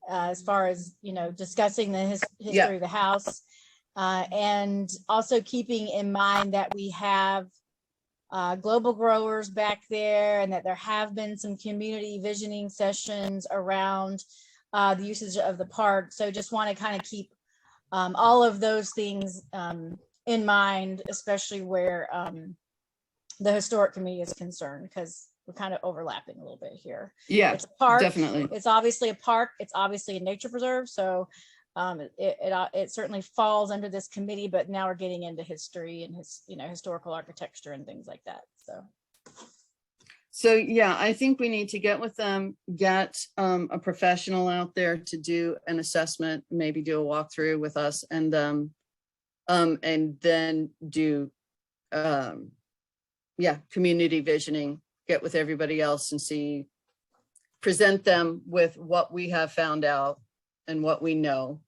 as far as, discussing the history of the house. And also keeping in mind that we have global growers back there, and that there have been some community visioning sessions around the usage of the park. So just want to kind of keep all of those things in mind, especially where the historic committee is concerned, because we're kind of overlapping a little bit here. Yeah, it's a park. Definitely. It's obviously a park. It's obviously a nature preserve. So it certainly falls under this committee, but now we're getting into history and historical architecture and things like that. So yeah, I think we need to get with them, get a professional out there to do an assessment, maybe do a walkthrough with us, and then do community visioning, get with everybody else and present them with what we have found out and what we know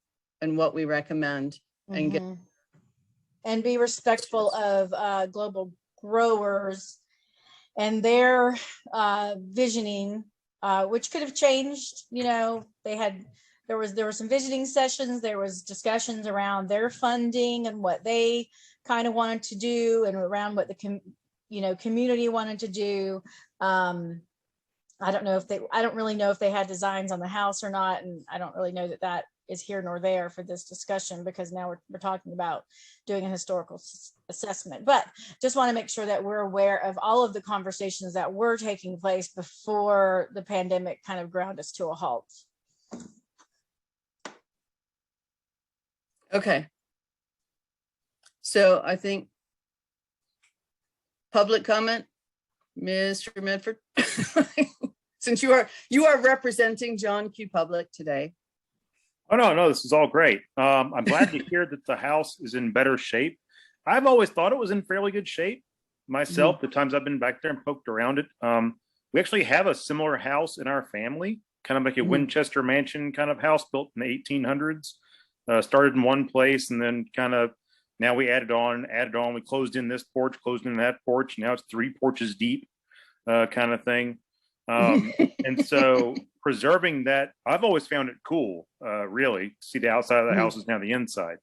and what we recommend, and be respectful of global growers and their visioning, which could have changed. There were some visioning sessions, there was discussions around their funding and what they kind of wanted to do, and around what the community wanted to do. I don't really know if they had designs on the house or not, and I don't really know that is here nor there for this discussion, because now we're talking about doing a historical assessment. But just want to make sure that we're aware of all of the conversations that were taking place before the pandemic kind of ground us to a halt. Okay. So I think public comment, Mr. Medford, since you are representing John Q. Public today. Oh, no, this is all great. I'm glad to hear that the house is in better shape. I've always thought it was in fairly good shape myself, the times I've been back there and poked around it. We actually have a similar house in our family, kind of like a Winchester mansion kind of house built in the 1800s. Started in one place, and then kind of now we added on. We closed in this porch, closed in that porch. Now it's 3 porches deep, kind of thing. And so preserving that, I've always found it cool, really, to see the outside of the house is now the inside.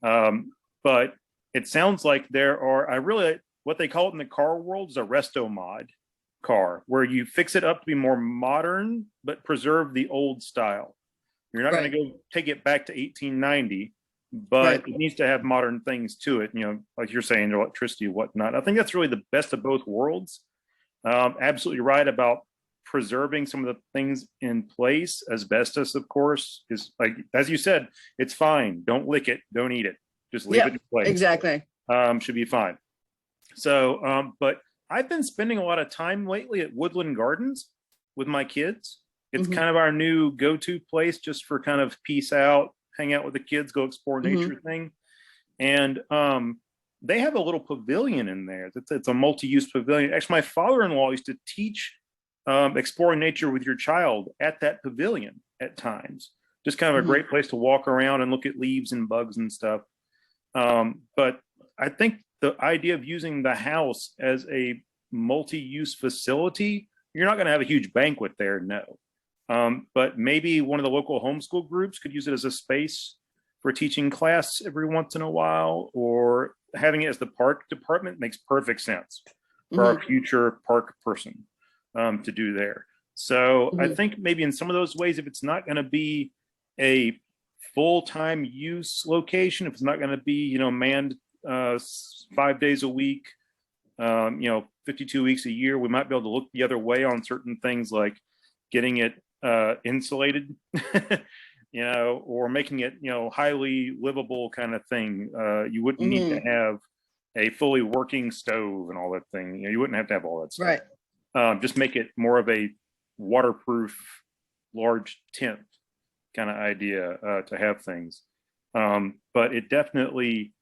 But it sounds like there are, what they call it in the car world is a resto mod car, where you fix it up to be more modern, but preserve the old style. You're not going to go take it back to 1890, but it needs to have modern things to it, like you're saying, electricity and whatnot. I think that's really the best of both worlds. Absolutely right about preserving some of the things in place. Asbestos, of course, is, like, as you said, it's fine. Don't lick it. Don't eat it. Just leave it in place. Exactly. Should be fine. So, but I've been spending a lot of time lately at Woodland Gardens with my kids. It's kind of our new go-to place just for kind of peace out, hang out with the kids, go explore nature thing. And they have a little pavilion in there. It's a multi-use pavilion. Actually, my father-in-law used to teach exploring nature with your child at that pavilion at times. Just kind of a great place to walk around and look at leaves and bugs and stuff. But I think the idea of using the house as a multi-use facility, you're not going to have a huge banquet there, no. But maybe one of the local homeschool groups could use it as a space for teaching class every once in a while, or having it as the park department makes perfect sense for our future park person to do there. So I think maybe in some of those ways, if it's not going to be a full-time use location, if it's not going to be, manned 5 days a week, 52 weeks a year, we might be able to look the other way on certain things, like getting it insulated, or making it, highly livable kind of thing. You wouldn't need to have a fully working stove and all that thing. You wouldn't have to have all that stuff. Right. Just make it more of a waterproof, large tent kind of idea to have things. But it definitely,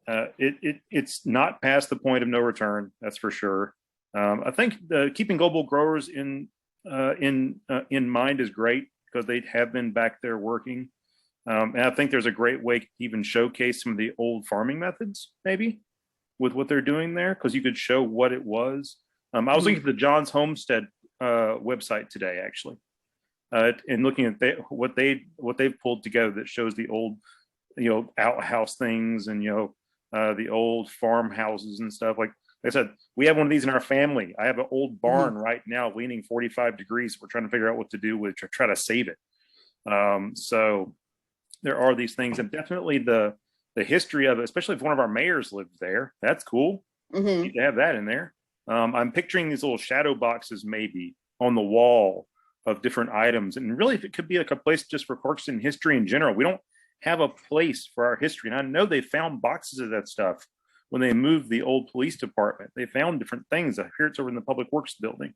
it's not past the point of no return. That's for sure. I think keeping global growers in mind is great, because they have been back there working. And I think there's a great way to even showcase some of the old farming methods, maybe, with what they're doing there, because you could show what it was. I was looking at the John's Homestead website today, actually, and looking at what they've pulled together that shows the old, outhouse things and the old farmhouses and stuff. Like I said, we have one of these in our family. I have an old barn right now leaning 45 degrees. We're trying to figure out what to do with it, to try to save it. So there are these things, and definitely the history of it, especially if one of our mayors lived there. That's cool. Need to have that in there. I'm picturing these little shadow boxes maybe on the wall of different items. And really, if it could be like a place just for Clarkston history in general. We don't have a place for our history. And I know they found boxes of that stuff when they moved the old police department. They found different things. I hear it's over in the Public Works building.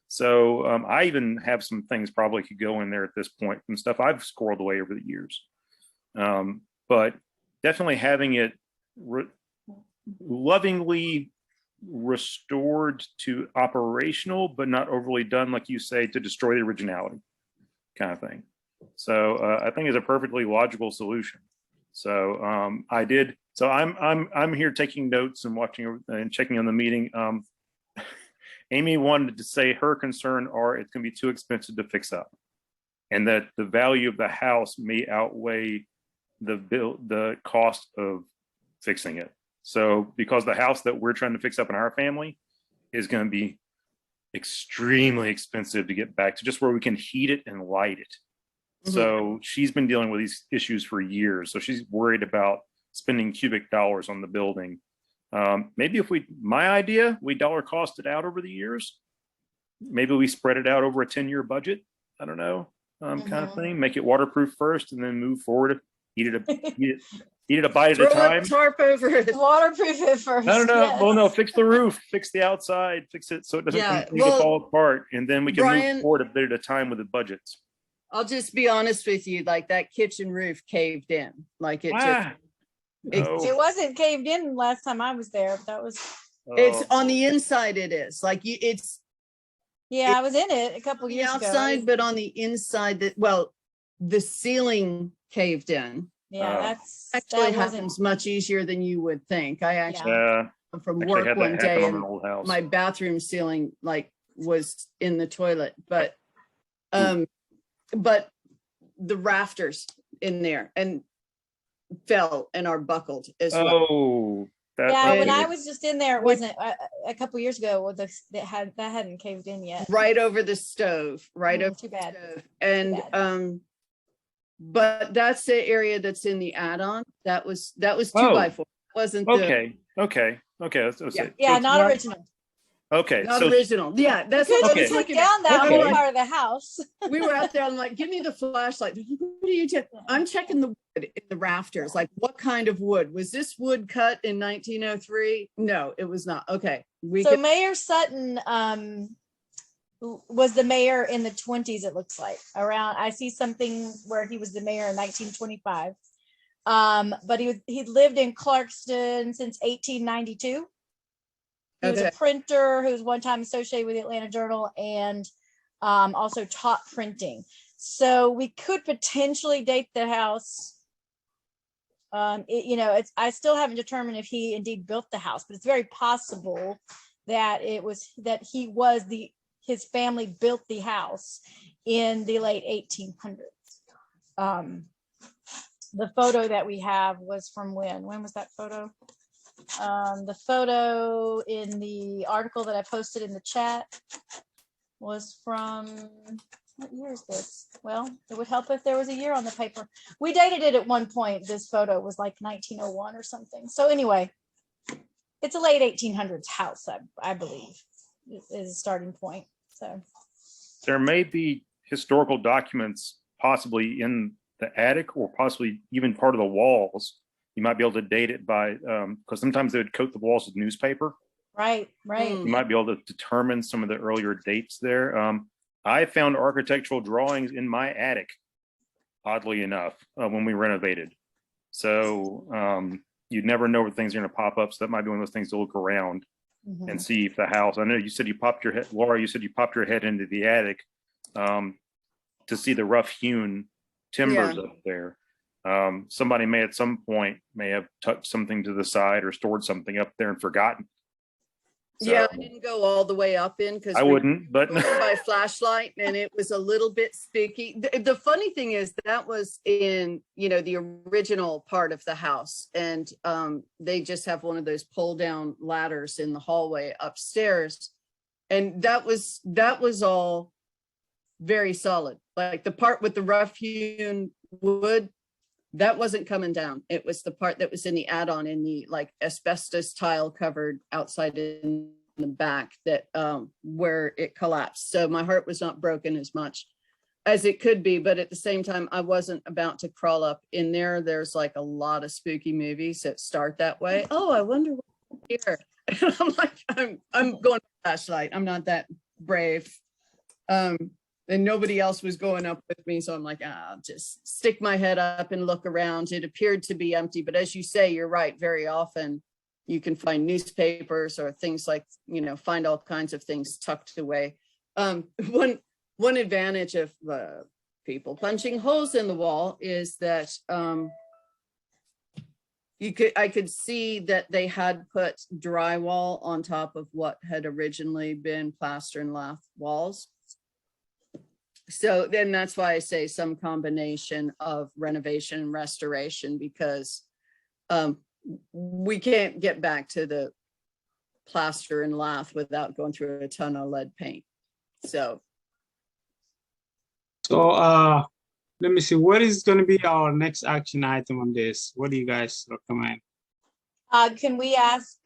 So I even have some things probably could go in there at this point, and stuff I've squirreled away over the years. But definitely having it lovingly restored to operational, but not overly done, like you say, to destroy the originality kind of thing. So I think it's a perfectly logical solution. So I'm here taking notes and watching and checking on the meeting. Amy wanted to say her concern are it's going to be too expensive to fix up, and that the value of the house may outweigh the cost of fixing it. So because the house that we're trying to fix up in our family is going to be extremely expensive to get back to just where we can heat it and light it. So she's been dealing with these issues for years. So she's worried about spending cubic dollars on the building. Maybe if my idea, we dollar cost it out over the years. Maybe we spread it out over a 10-year budget. I don't know, kind of thing. Make it waterproof first, and then move forward. Eat it a bite at a time. Tarp over it. Waterproof it first. No. Yes. Well, no. Fix the roof. Fix the outside. Fix it so it doesn't continue to fall apart, and then we can move forward a bit at a time with the budgets. I'll just be honest with you, like that kitchen roof caved in. Like it It wasn't caved in last time I was there. That was. It's on the inside. It is like I was in it a couple years ago. Outside, but on the inside, the ceiling caved in. Yeah, that happens much easier than you would think. I actually from work one day, and my bathroom ceiling was in the toilet, but the rafters in there and fell and are buckled as well. When I was just in there, it wasn't a couple years ago. That hadn't caved in yet. Right over the stove. Over too bad. the stove. And but that's the area that's in the add-on. That was 2x4. Wasn't okay. That's not original. Okay, not original. Yeah, that's what I was looking down that whole part of the house. We were out there. I'm like, give me the flashlight. What are you checking? I'm checking the wood in the rafters. Like, what kind of wood was this? Wood cut in 1903? No, it was not. Okay, Mayor Sutton was the mayor in the 20s. It looks like I see something where he was the mayor in 1925. But he lived in Clarkston since 1892. He was a printer who was one time associated with the Atlanta Journal, and also taught printing. So we could potentially date the house. I still haven't determined if he indeed built the house, but it's very possible that his family built the house in the late 1800s. The photo that we have was from when was that photo? The photo in the article that I posted in the chat was from, what year is this? Well, it would help if there was a year on the paper. We dated it at one point. This photo was like 1901 or something. So anyway, it's a late 1800s house, I believe, is a starting point. So there may be historical documents possibly in the attic or possibly even part of the walls. You might be able to date it by, because sometimes they would coat the walls with newspaper. Right. You might be able to determine some of the earlier dates there. I found architectural drawings in my attic, oddly enough, when we renovated. So you'd never know where things are going to pop up. So that might be one of those things to look around and see if the house. I know you said you popped your head, Laura. You said you popped your head into the attic to see the rough hewn timbers up there. Somebody may at some point may have tucked something to the side or stored something up there and forgotten. So, yeah, I didn't go all the way up in because I wouldn't, but by flashlight, and it was a little bit spooky. The funny thing is that was in, you know, the original part of the house, and they just have one of those pull down ladders in the hallway upstairs, and that was all very solid. Like the part with the rough hewn wood, that wasn't coming down. It was the part that was in the add-on in the like asbestos tile covered outside in the back that where it collapsed. So my heart was not broken as much as it could be, but at the same time, I wasn't about to crawl up in there. There's like a lot of spooky movies that start that way. Oh, I wonder what's here. And I'm like, I'm going flashlight. I'm not that brave. And nobody else was going up with me. So I'm like, I'll just stick my head up and look around. It appeared to be empty, but as you say, you're right. Very often you can find newspapers or things like, you know, find all kinds of things tucked away. One advantage of people punching holes in the wall is that I could see that they had put drywall on top of what had originally been plaster and lath walls. So then that's why I say some combination of renovation and restoration, because we can't get back to the plaster and lath without going through a ton of lead paint. So let me see, what is going to be our next action item on this? What do you guys recommend? Can we ask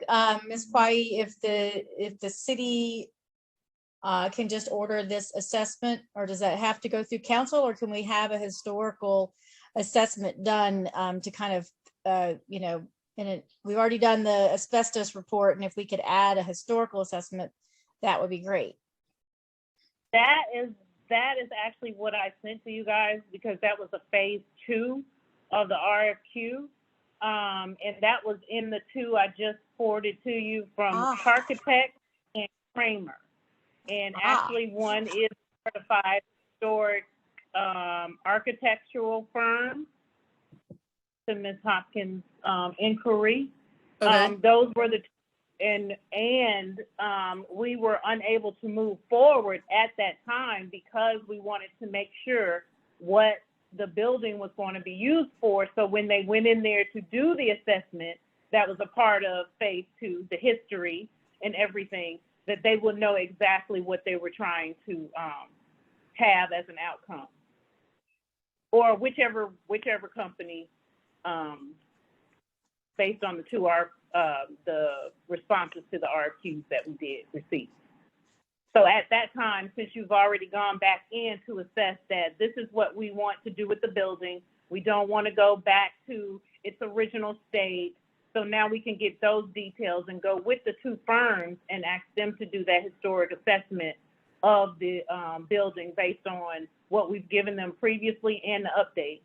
Ms. Kwai if the city can just order this assessment, or does that have to go through council, or can we have a historical assessment done to kind of, you know, we've already done the asbestos report, and if we could add a historical assessment, that would be great. That is actually what I sent to you guys, because that was a phase 2 of the RFQ. And that was in the 2 I just forwarded to you from Architect and Kramer. And actually one is certified historic architectural firm to Ms. Hopkins' inquiry. okay. Those were the and we were unable to move forward at that time because we wanted to make sure what the building was going to be used for. So when they went in there to do the assessment, that was a part of phase 2, the history and everything, that they would know exactly what they were trying to have as an outcome, or whichever company, based on the responses to the RFQs that we did receive. So at that time, since you've already gone back in to assess that this is what we want to do with the building, we don't want to go back to its original state. So now we can get those details and go with the 2 firms and ask them to do that historic assessment of the building based on what we've given them previously and the update.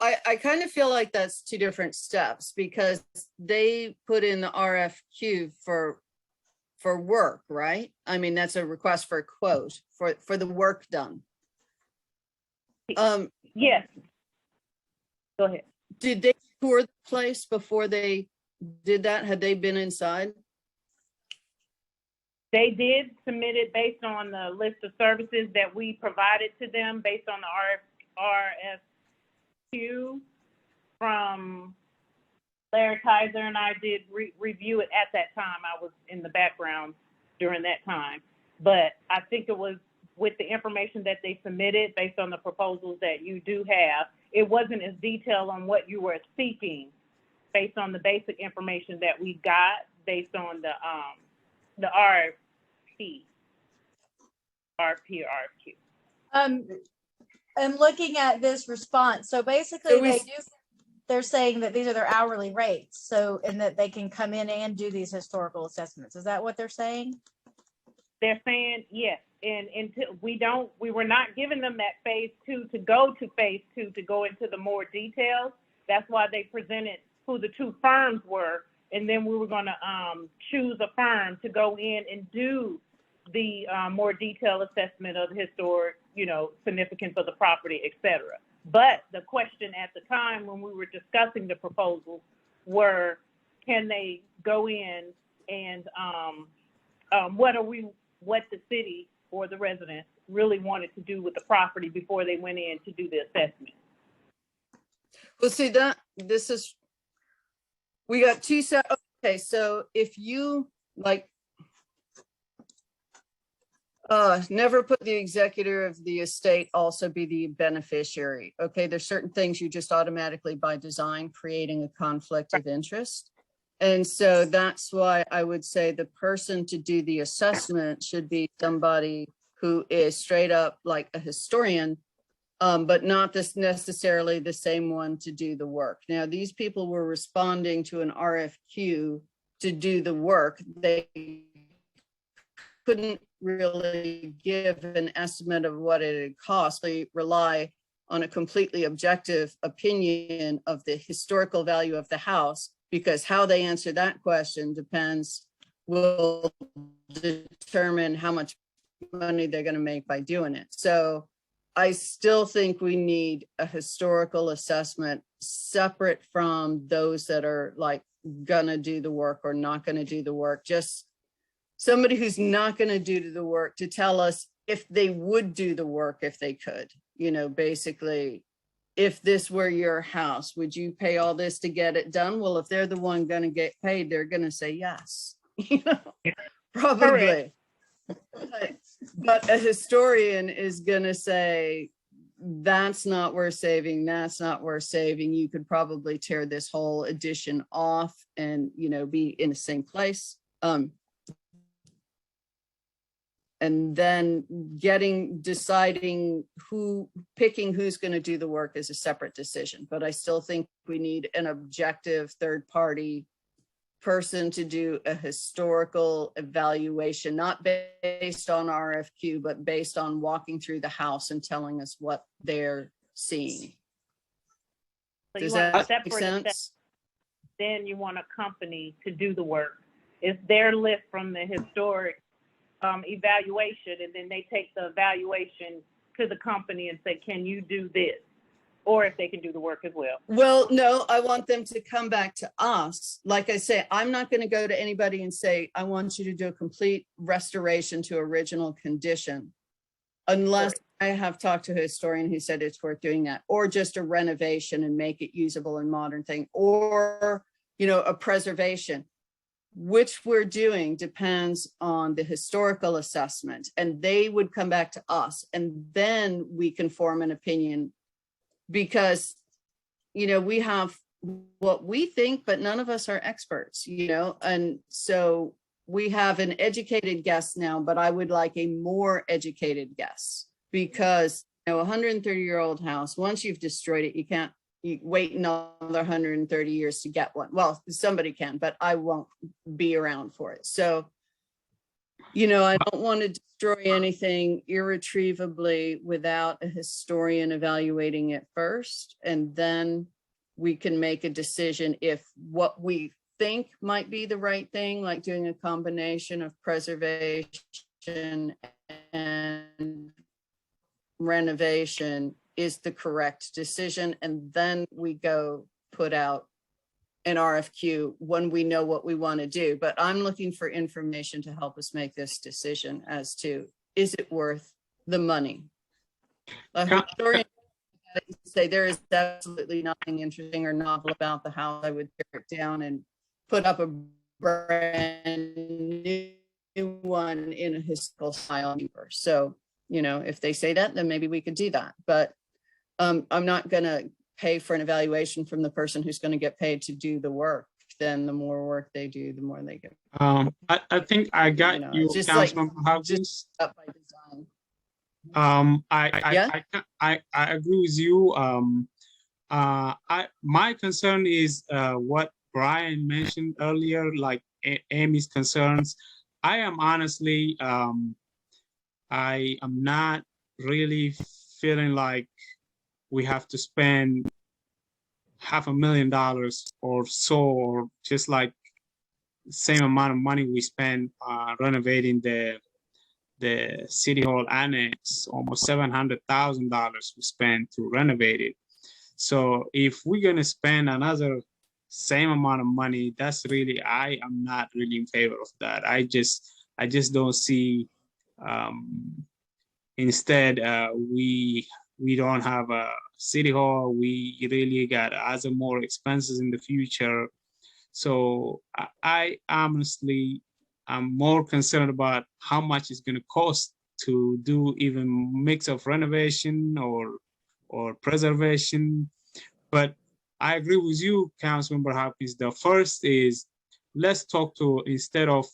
I kind of feel like that's 2 different steps, because they put in the RFQ for work, right? I mean, that's a request for a quote for the work done. Yes. Go ahead. Did they tour the place before they did that? Had they been inside? They did submit it based on the list of services that we provided to them based on the RFQ from Larry Kaiser, and I did review it at that time. I was in the background during that time. But I think it was with the information that they submitted based on the proposals that you do have, it wasn't as detailed on what you were seeking based on the basic information that we got based on the RFP or RFQ. I'm looking at this response. So basically, So they're saying that these are their hourly rates. So, and that they can come in and do these historical assessments. Is that what they're saying? They're saying yes, and until we were not giving them that phase 2 to go to phase 2 to go into the more details. That's why they presented who the 2 firms were, and then we were going to choose a firm to go in and do the more detailed assessment of the historic, significance of the property, et cetera. But the question at the time when we were discussing the proposals were, can they go in and what the city or the residents really wanted to do with the property before they went in to do the assessment. Well, see we got 2 set. Okay, so if you never put the executor of the estate also be the beneficiary. Okay, there's certain things you just automatically by design creating a conflict of interest. And so that's why I would say the person to do the assessment should be somebody who is straight up like a historian, but not necessarily the same one to do the work. Now, these people were responding to an RFQ to do the work. They couldn't really give an estimate of what it would cost. They rely on a completely objective opinion of the historical value of the house, because how they answer that question will determine how much money they're going to make by doing it. So I still think we need a historical assessment separate from those that are gonna do the work or not gonna do the work. Just somebody who's not gonna do the work to tell us if they would do the work if they could. Basically, if this were your house, would you pay all this to get it done? Well, if they're the one going to get paid, they're going to say yes, probably. But a historian is going to say, that's not worth saving. That's not worth saving. You could probably tear this whole addition off and, be in the same place. And then deciding picking who's going to do the work is a separate decision. But I still think we need an objective third party person to do a historical evaluation, not based on RFQ, but based on walking through the house and telling us what they're seeing. So Does that make sense? Then you want a company to do the work. It's their list from the historic evaluation, and then they take the evaluation to the company and say, can you do this? Or if they can do the work as well. Well, no, I want them to come back to us. Like I say, I'm not going to go to anybody and say, I want you to do a complete restoration to original condition, unless I have talked to a historian who said it's worth doing that, or just a renovation and make it usable and modern thing, or, a preservation. Which we're doing depends on the historical assessment, and they would come back to us, and then we can form an opinion, because we have what we think, but none of us are experts, and so we have an educated guess now, but I would like a more educated guess, because a 130-year-old house, once you've destroyed it, you wait another 130 years to get one. Well, somebody can, but I won't be around for it. So, I don't want to destroy anything irretrievably without a historian evaluating it first. And then we can make a decision if what we think might be the right thing, like doing a combination of preservation and renovation, is the correct decision. And then we go put out an RFQ when we know what we want to do. But I'm looking for information to help us make this decision as to, is it worth the money? A historian say there is absolutely nothing interesting or novel about the house. I would tear it down and put up a brand new one in a historical style. So, if they say that, then maybe we could do that. But I'm not going to pay for an evaluation from the person who's going to get paid to do the work. Then the more work they do, the more they get. I think I got you, just Councilmember Hopkins. just up by design. I agree with you. My concern is what Brian mentioned earlier, like Amy's concerns. I am honestly, I am not really feeling like we have to spend $500,000 or so, or just like the same amount of money we spend renovating the City Hall Annex, almost $700,000 we spent to renovate it. So if we're gonna spend another same amount of money, that's really, I am not really in favor of that. I just don't see. Instead, we don't have a city hall. We really got other more expenses in the future. So I honestly, I'm more concerned about how much it's going to cost to do even mix of renovation or preservation. But I agree with you, Councilmember Hopkins. The first is, let's talk to, instead of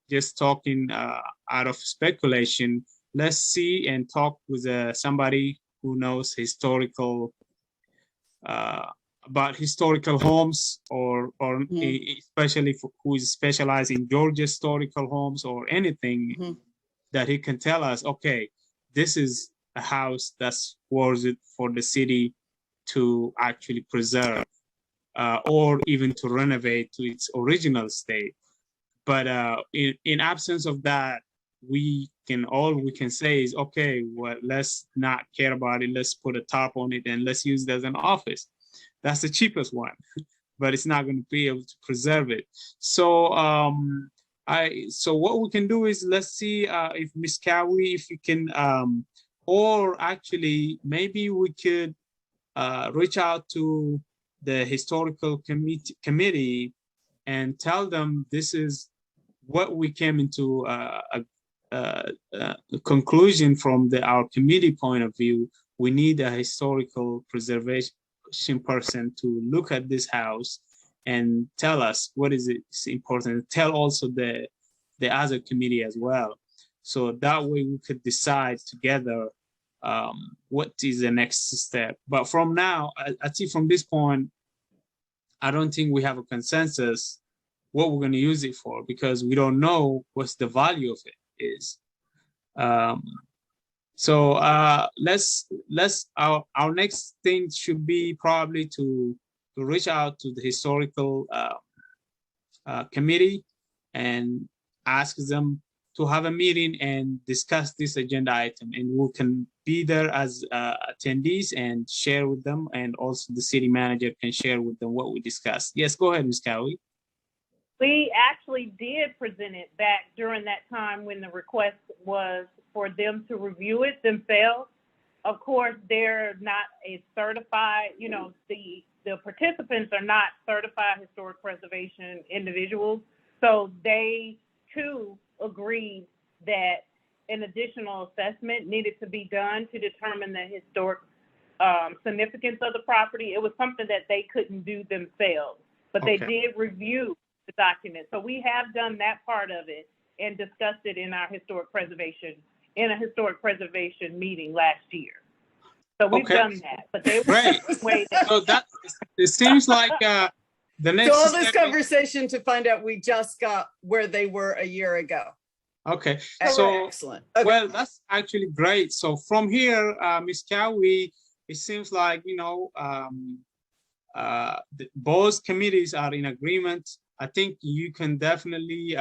just talking out of speculation, let's see and talk with somebody who knows historical about historical homes, or especially who is specialized in Georgia historical homes or anything, that he can tell us, okay, this is a house that's worth it for the city to actually preserve or even to renovate to its original state. But in absence of that, all we can say is, okay, well, let's not care about it. Let's put a tarp on it and let's use it as an office. That's the cheapest one, but it's not going to be able to preserve it. So so what we can do is, let's see if Ms. Cowie, if you can, or actually maybe we could reach out to the historical committee and tell them this is what we came into a conclusion from our committee point of view. We need a historical preservation person to look at this house and tell us what is important. Tell also the other committee as well, so that way we could decide together what is the next step. But from now, I see from this point, I don't think we have a consensus what we're going to use it for, because we don't know what's the value of it is. So our next thing should be probably to reach out to the historical committee and ask them to have a meeting and discuss this agenda item, and we can be there as attendees and share with them, and also the city manager can share with them what we discussed. Yes, go ahead, Ms. Cowie. We actually did present it back during that time when the request was for them to review it themselves. Of course, they're not a certified, the participants are not certified historic preservation individuals. So they too agreed that an additional assessment needed to be done to determine the historic significance of the property. It was something that they couldn't do themselves, but they did review the document. So we have done that part of it and discussed it in our historic preservation meeting last year. So we've done that, but they were way down. So that it seems like the next. So all this conversation to find out we just got where they were a year ago. Okay, so excellent. Okay. Well, that's actually great. So from here, Ms. Cowie, it seems like both committees are in agreement. I think you can definitely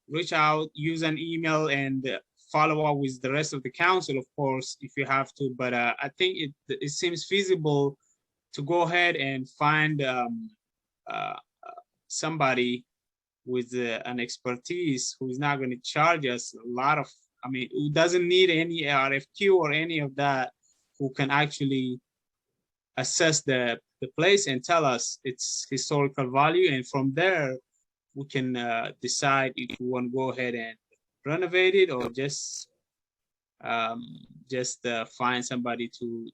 reach out, use an email, and follow up with the rest of the council, of course, if you have to. But I think it seems feasible to go ahead and find somebody with an expertise who's not going to charge us a lot of, who doesn't need any RFQ or any of that, who can actually assess the place and tell us its historical value. And from there, we can decide if we want to go ahead and renovate it, or just find somebody to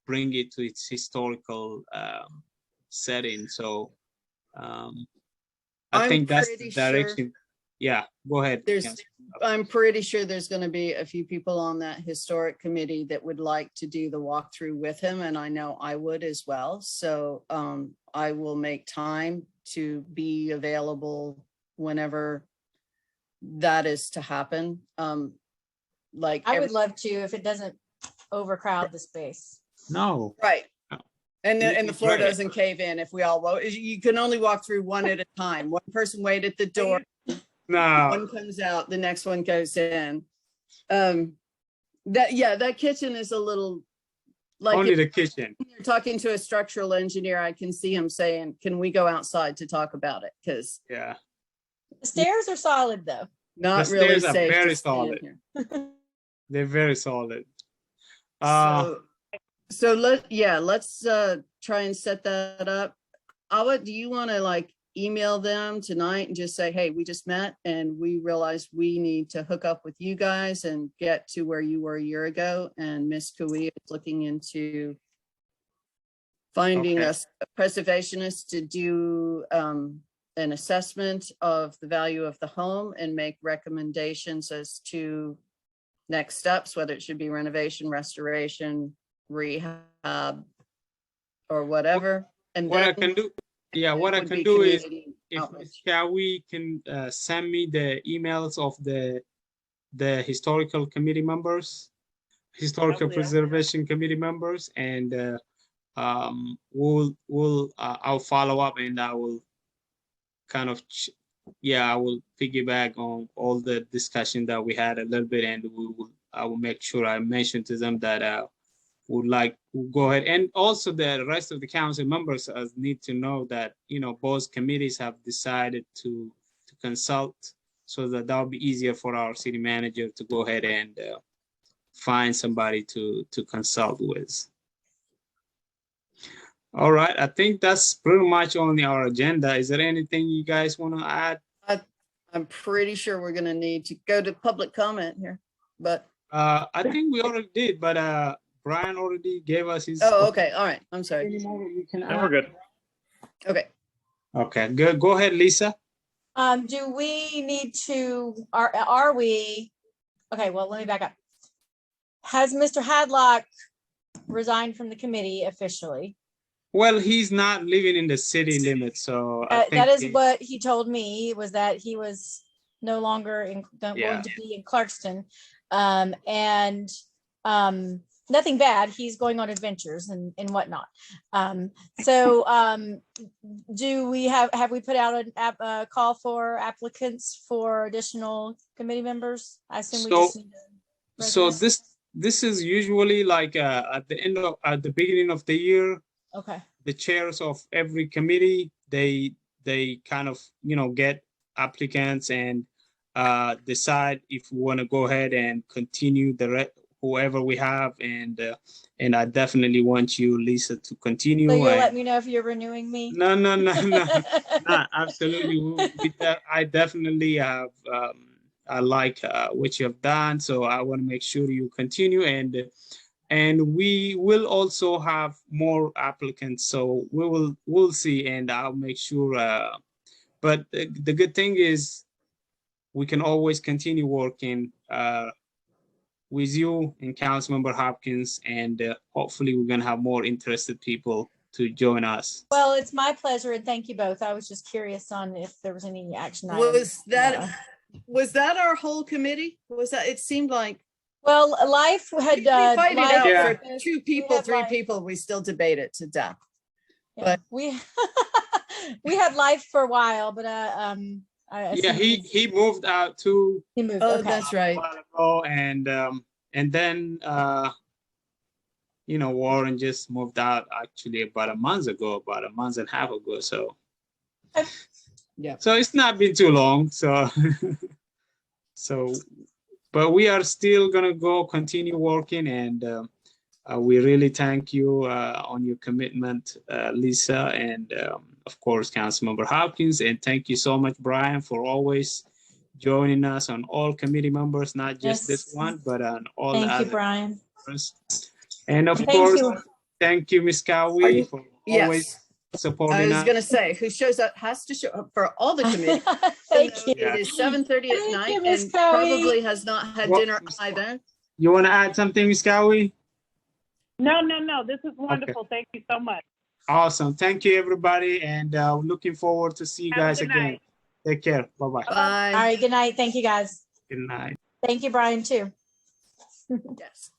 bring it to its historical setting. So I think that's the direction. Sure. Yeah, go ahead. I'm pretty sure there's going to be a few people on that historic committee that would like to do the walkthrough with him, and I know I would as well. So I will make time to be available whenever that is to happen. Like I would love to if it doesn't overcrowd the space. No. right. And You the floor right. doesn't cave in if we all vote. You can only walk through one at a time. One person wait at the door. No. One comes out, the next one goes in. That kitchen is a little like Only if the kitchen. you're talking to a structural engineer, I can see him saying, can we go outside to talk about it? Because Yeah. The stairs are solid though. not The really stairs are safe. very to stand solid. here. They're very solid. So let's try and set that up. Awet, do you want to like email them tonight and just say, hey, we just met and we realized we need to hook up with you guys and get to where you were a year ago, and Miss Kui is looking into finding Okay. a preservationist to do an assessment of the value of the home and make recommendations as to next steps, whether it should be renovation, restoration, rehab, or whatever. And What I then can do, yeah, what I would can be do is community if outreach. Shawi can send me the emails of the historical committee members, historical Probably, yeah. preservation committee members, and I'll follow up and I will kind of I will piggyback on all the discussion that we had a little bit, and I will make sure I mention to them that we'll go ahead, and also the rest of the council members need to know that both committees have decided to consult, so that'll be easier for our city manager to go ahead and find somebody to consult with. All right, I think that's pretty much on our agenda. Is there anything you guys want to add? I'm pretty sure we're gonna need to go to public comment here, but, I think we already did, but Brian already gave us his. oh, okay, all right, I'm sorry. Any more that you can No, add? we're good. Okay, Okay, good. Go ahead, Lisa. Do we need to, are we, okay, well, let me back up. Has Mr. Hadlock resigned from the committee officially? Well, he's not living in the city limits, so I think That is what he told me, was that he was no longer going to be in Clarkston. Nothing bad. He's going on adventures and whatnot. Do we have we put out a call for applicants for additional committee members? I assume we just need to. So this is usually like at the beginning of the year. Okay. The chairs of every committee, they kind of get applicants and decide if we want to go ahead and continue whoever we have, and I definitely want you, Lisa, to continue. So you'll let me know if you're renewing me? No, absolutely. I definitely have. I like what you have done, so I want to make sure you continue, and we will also have more applicants. So we'll see, and I'll make sure. But the good thing is, we can always continue working with you and Councilmember Hopkins, and hopefully we're gonna have more interested people to join us. Well, it's my pleasure, and thank you both. I was just curious on if there was any action items. was that our whole committee? Was that, it seemed like. Well, life had We fight it out Yeah. for two people, three people, we still debate it to death. Yeah, we we had life for a while, but He moved out too. he moved. Oh, Okay. that's A right. while ago, and then Warren just moved out actually about a month and a half ago. So Yeah. So it's not been too long. But we are still gonna continue working, and we really thank you on your commitment, Lisa, and of course, Councilmember Hopkins, and thank you so much, Brian, for always joining us on all committee members, not just this one, but on all the Thank you, other Brian. members. And of Thank course, you. thank you, Ms. Cowie, for always I supporting was us. gonna say, who shows up has to show up for all the committees. Thank So you. It is 7:30 at Thank night you, Miss and Cowie. probably has not had Well, dinner either. You want to add something, Ms. Cowie? No, this is wonderful. Thank you so much. Awesome. Thank you, everybody. And looking forward to see you Have a guys good again. night. Take care. Bye-bye. All Bye. right, good night. Thank you, guys. Good night. Thank you, Brian, too. Yes.